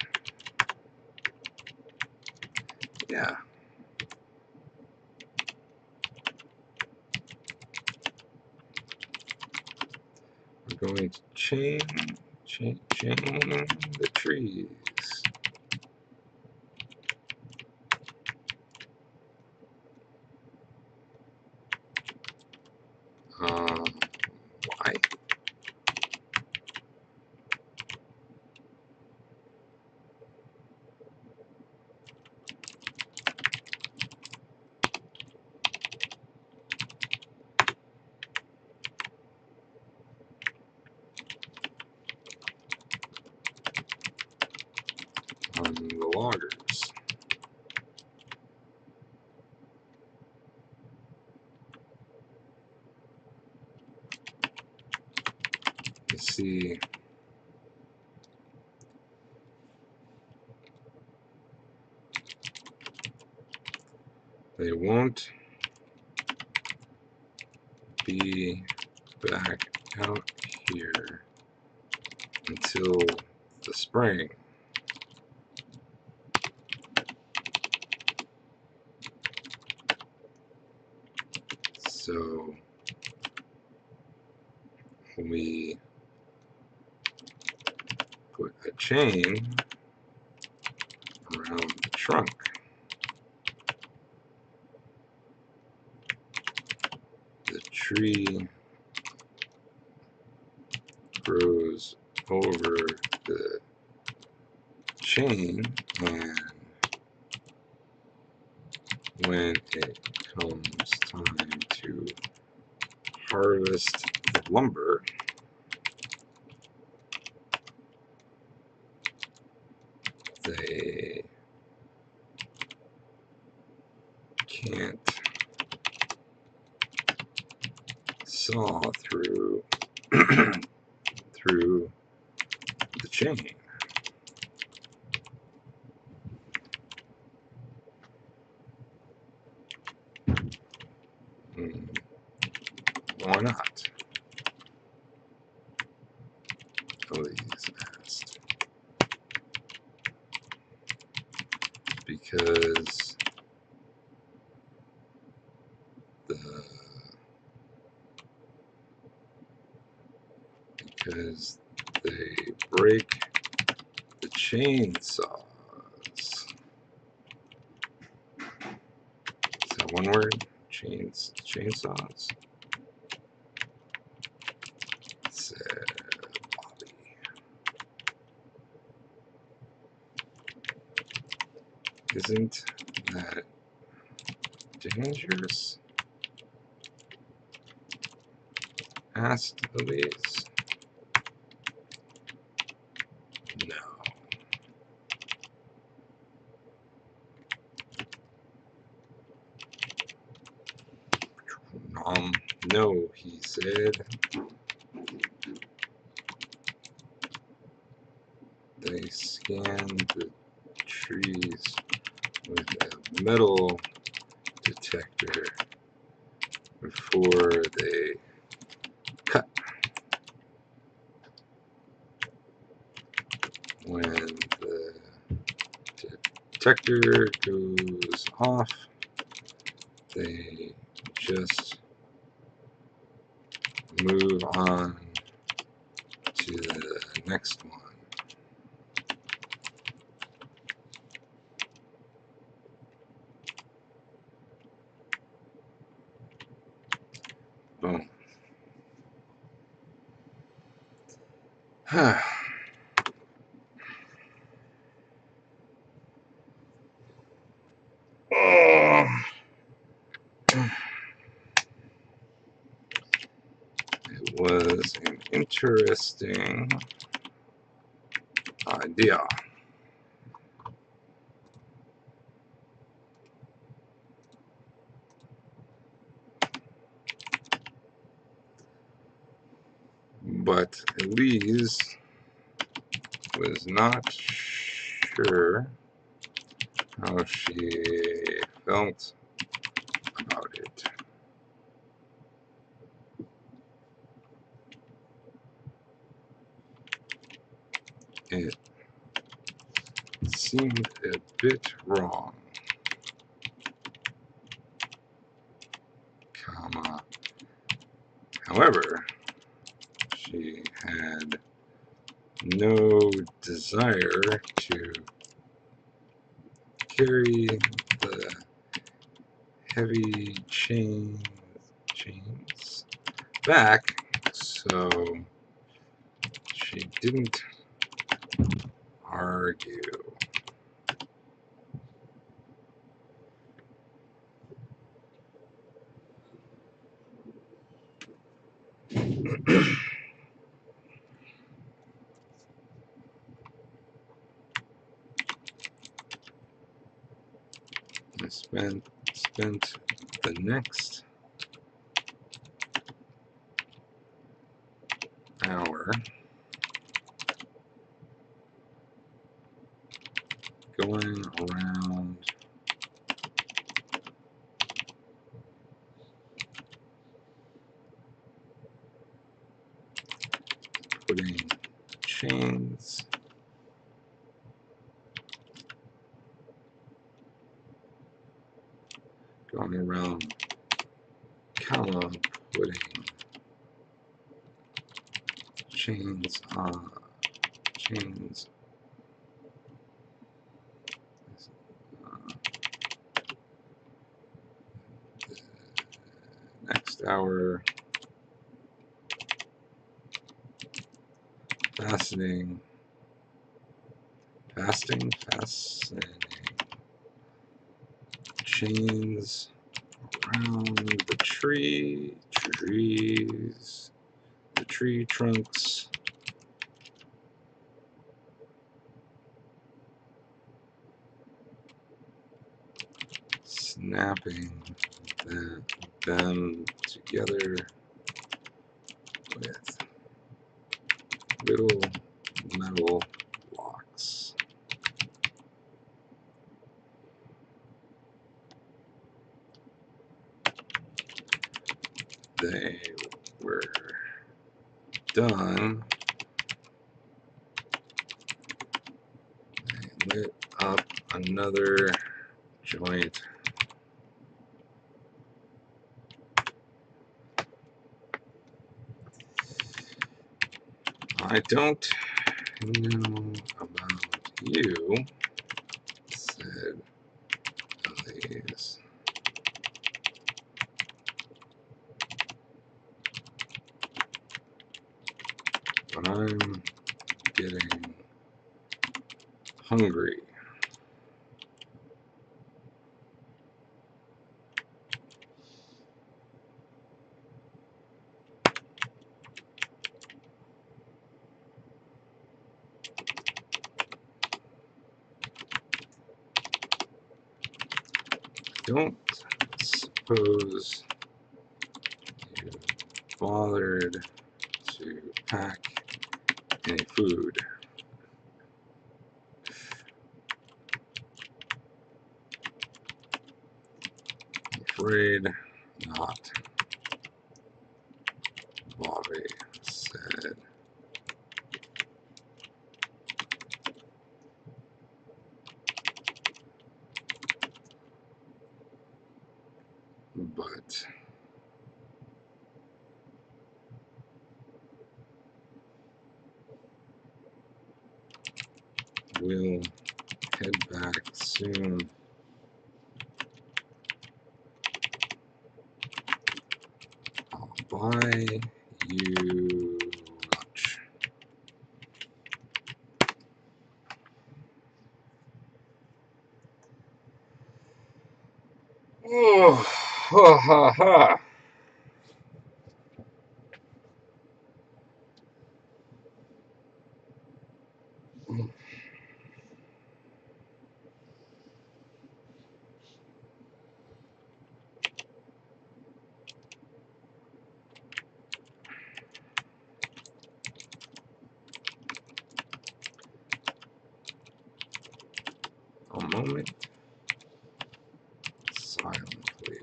[SPEAKER 1] Yeah. We're going to chain the trees. Why? On the loggers. You see, they won't be back out here until the spring. put a chain around the trunk. The tree grows over the chain, and when it comes time to harvest the lumber, they can't saw through through the chain. Why not? Elise asked. Because they break the chainsaws. Is that one word? Chainsaws? Said Bobby. Isn't that dangerous? Asked Elise. No. No, he said. They scanned the trees with a metal detector before they cut. When the detector goes off, they just move on to the next one. Boom. Oh. It was an interesting idea. But Elise was not sure how she felt about it. It seemed a bit wrong, however, she had no desire to carry the heavy chains back, so she didn't argue. I spent the next hour going around putting chains putting chains on chains. Next hour. Fascinating. Fascinating. Chains around the trees, the tree trunks. Snapping them together with little metal blocks. They were done. They lit up another joint. I don't know about you, said Elise. But I'm getting hungry. Don't suppose you bothered to pack any food. I'm afraid not, Bobby said. But we'll head back soon. I'll buy you lunch. Oh, ha ha ha. A moment silently.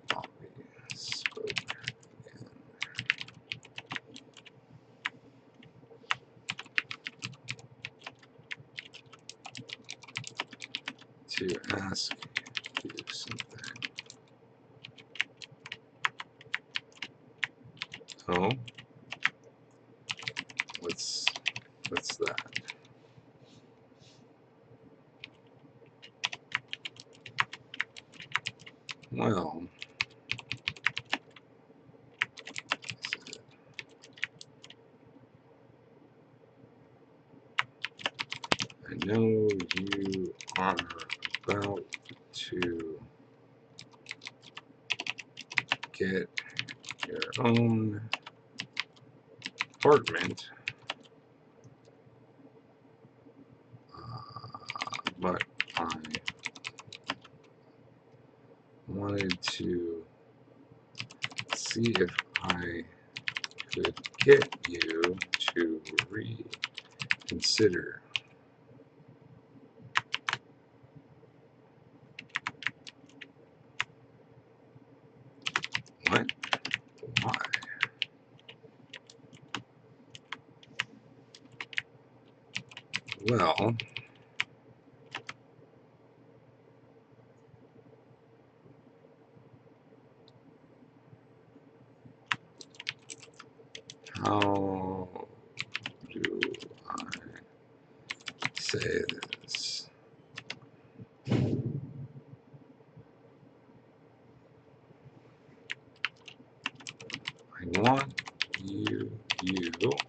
[SPEAKER 1] Bobby spoke again. To ask you something. Oh? What's that? Well, I know you are about to get your own apartment, but I wanted to see if I could get you to reconsider. What? Why? Well, How do I say this? I want you to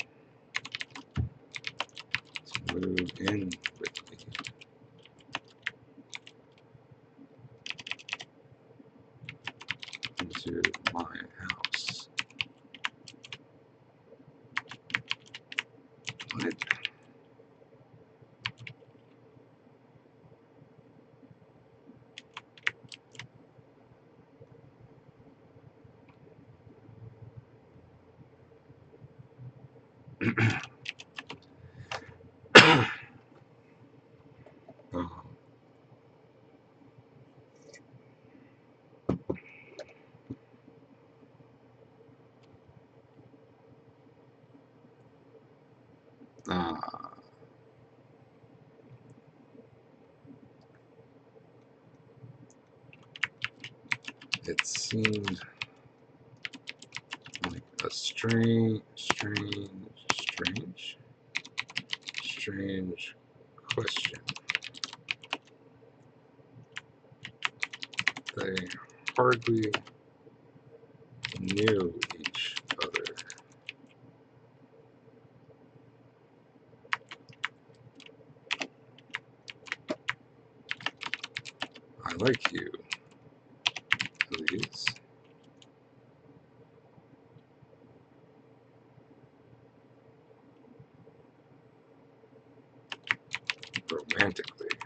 [SPEAKER 1] move in with me. Into my house. What? uh, it seemed like a strange question. They hardly knew each other. I like you, Elise. Romantically.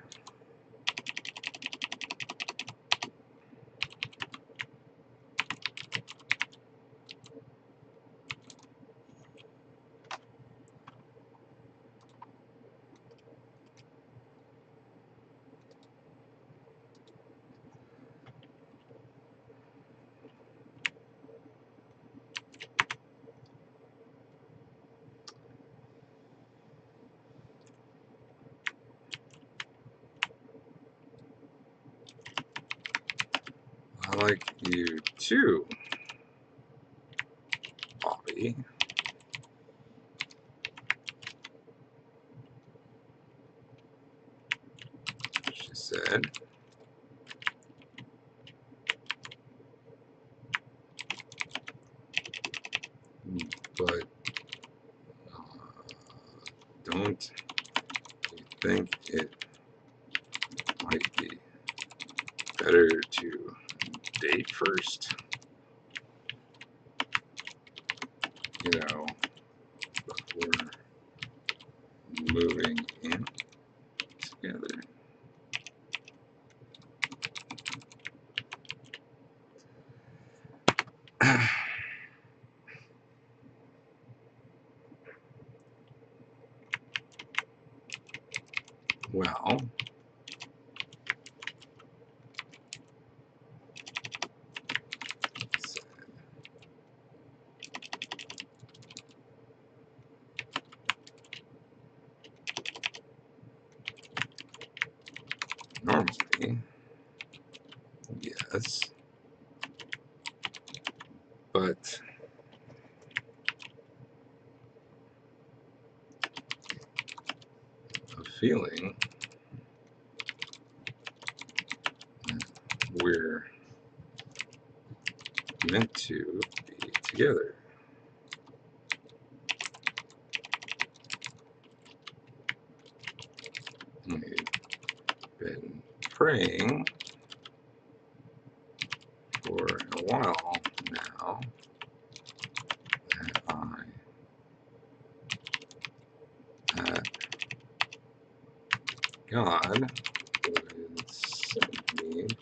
[SPEAKER 1] I like you too, Bobby. She said. But don't you think it might be better to date first? You know, before moving in together. Well, normally, yes, but a feeling we're meant to be together. We've been praying for a while now that God would send me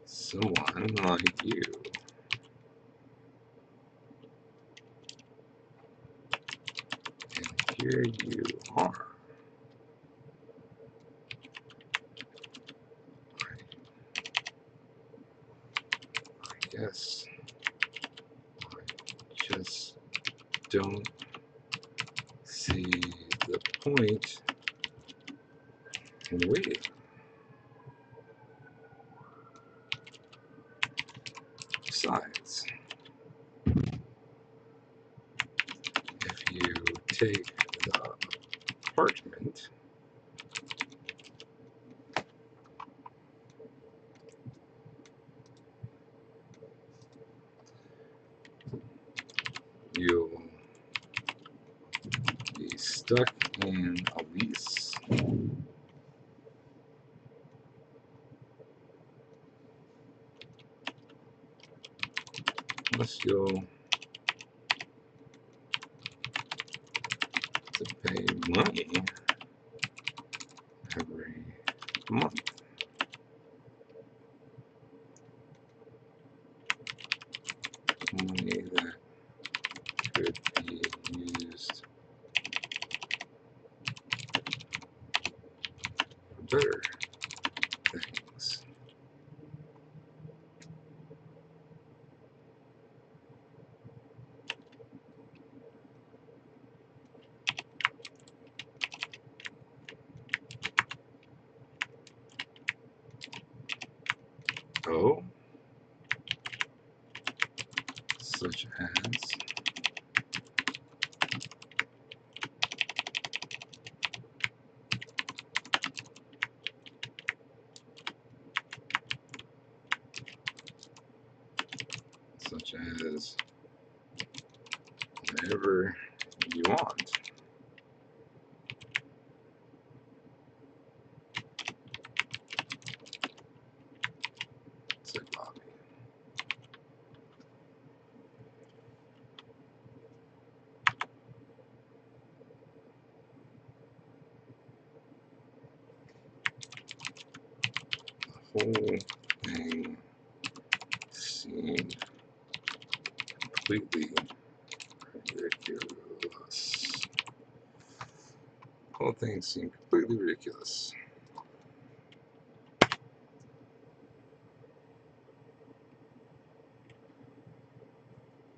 [SPEAKER 1] someone like you. And here you are. I guess I just don't see the point in waiting. Besides, take the parchment, you'll be stuck in a lease. Unless you'll to pay money every month. Money that could be used for better things. Oh, such as whatever you want. Said Bobby. The whole thing seemed completely ridiculous. The whole thing seemed completely ridiculous.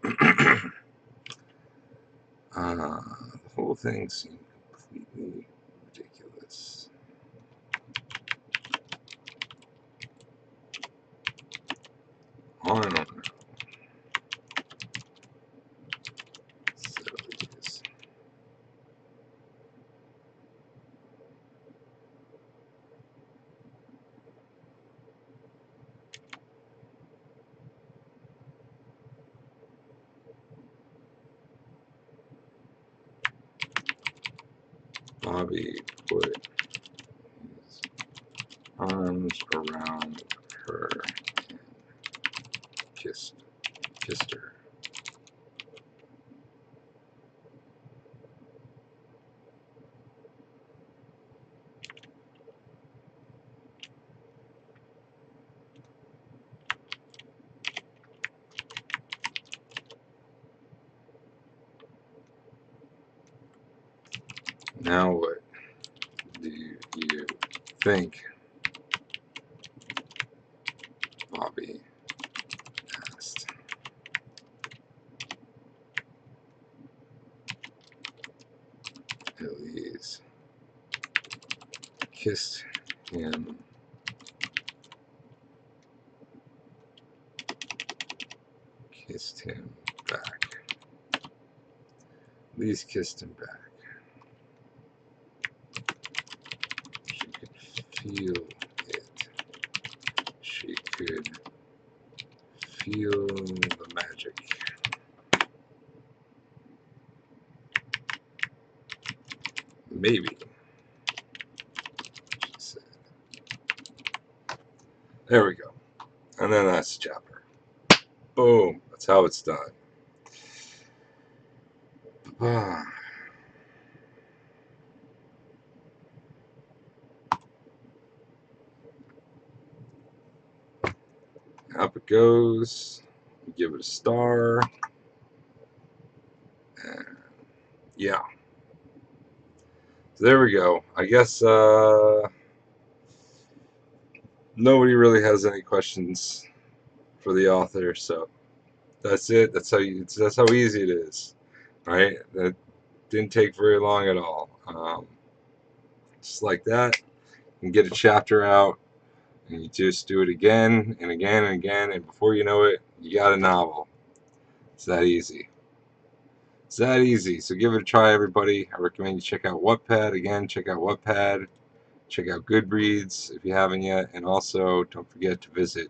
[SPEAKER 1] The whole thing seemed completely ridiculous. I don't know. Sillies. Bobby put his arms around her and kissed her. Now what do you think? Bobby asked. Elise kissed him back. Elise kissed him back. She could feel it. She could feel the magic. Maybe, she said. There we go. And then that's the chapter. Boom. That's how it's done. Up it goes. Give it a star. And yeah. So there we go. I guess nobody really has any questions for the author, so that's it. That's how easy it is, right? That didn't take very long at all. Just like that, you can get a chapter out, and you just do it again and again and again, and before you know it, you got a novel. It's that easy. It's that easy. So give it a try, everybody. I recommend you check out Wattpad. Again, check out Wattpad. Check out Goodreads if you haven't yet. And also, don't forget to visit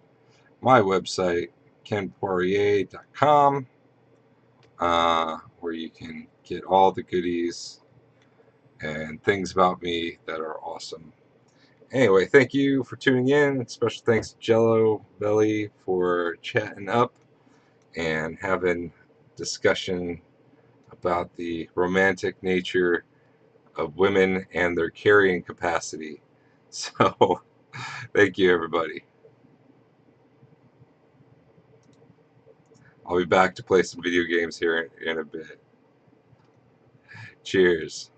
[SPEAKER 1] my website, kenpoirier.com, where you can get all the goodies and things about me that are awesome. Anyway, thank you for tuning in. Special thanks to Jello Belly for chatting up and having discussion about the romantic nature of women and their carrying capacity. So, thank you, everybody. I'll be back to play some video games here in a bit. Cheers.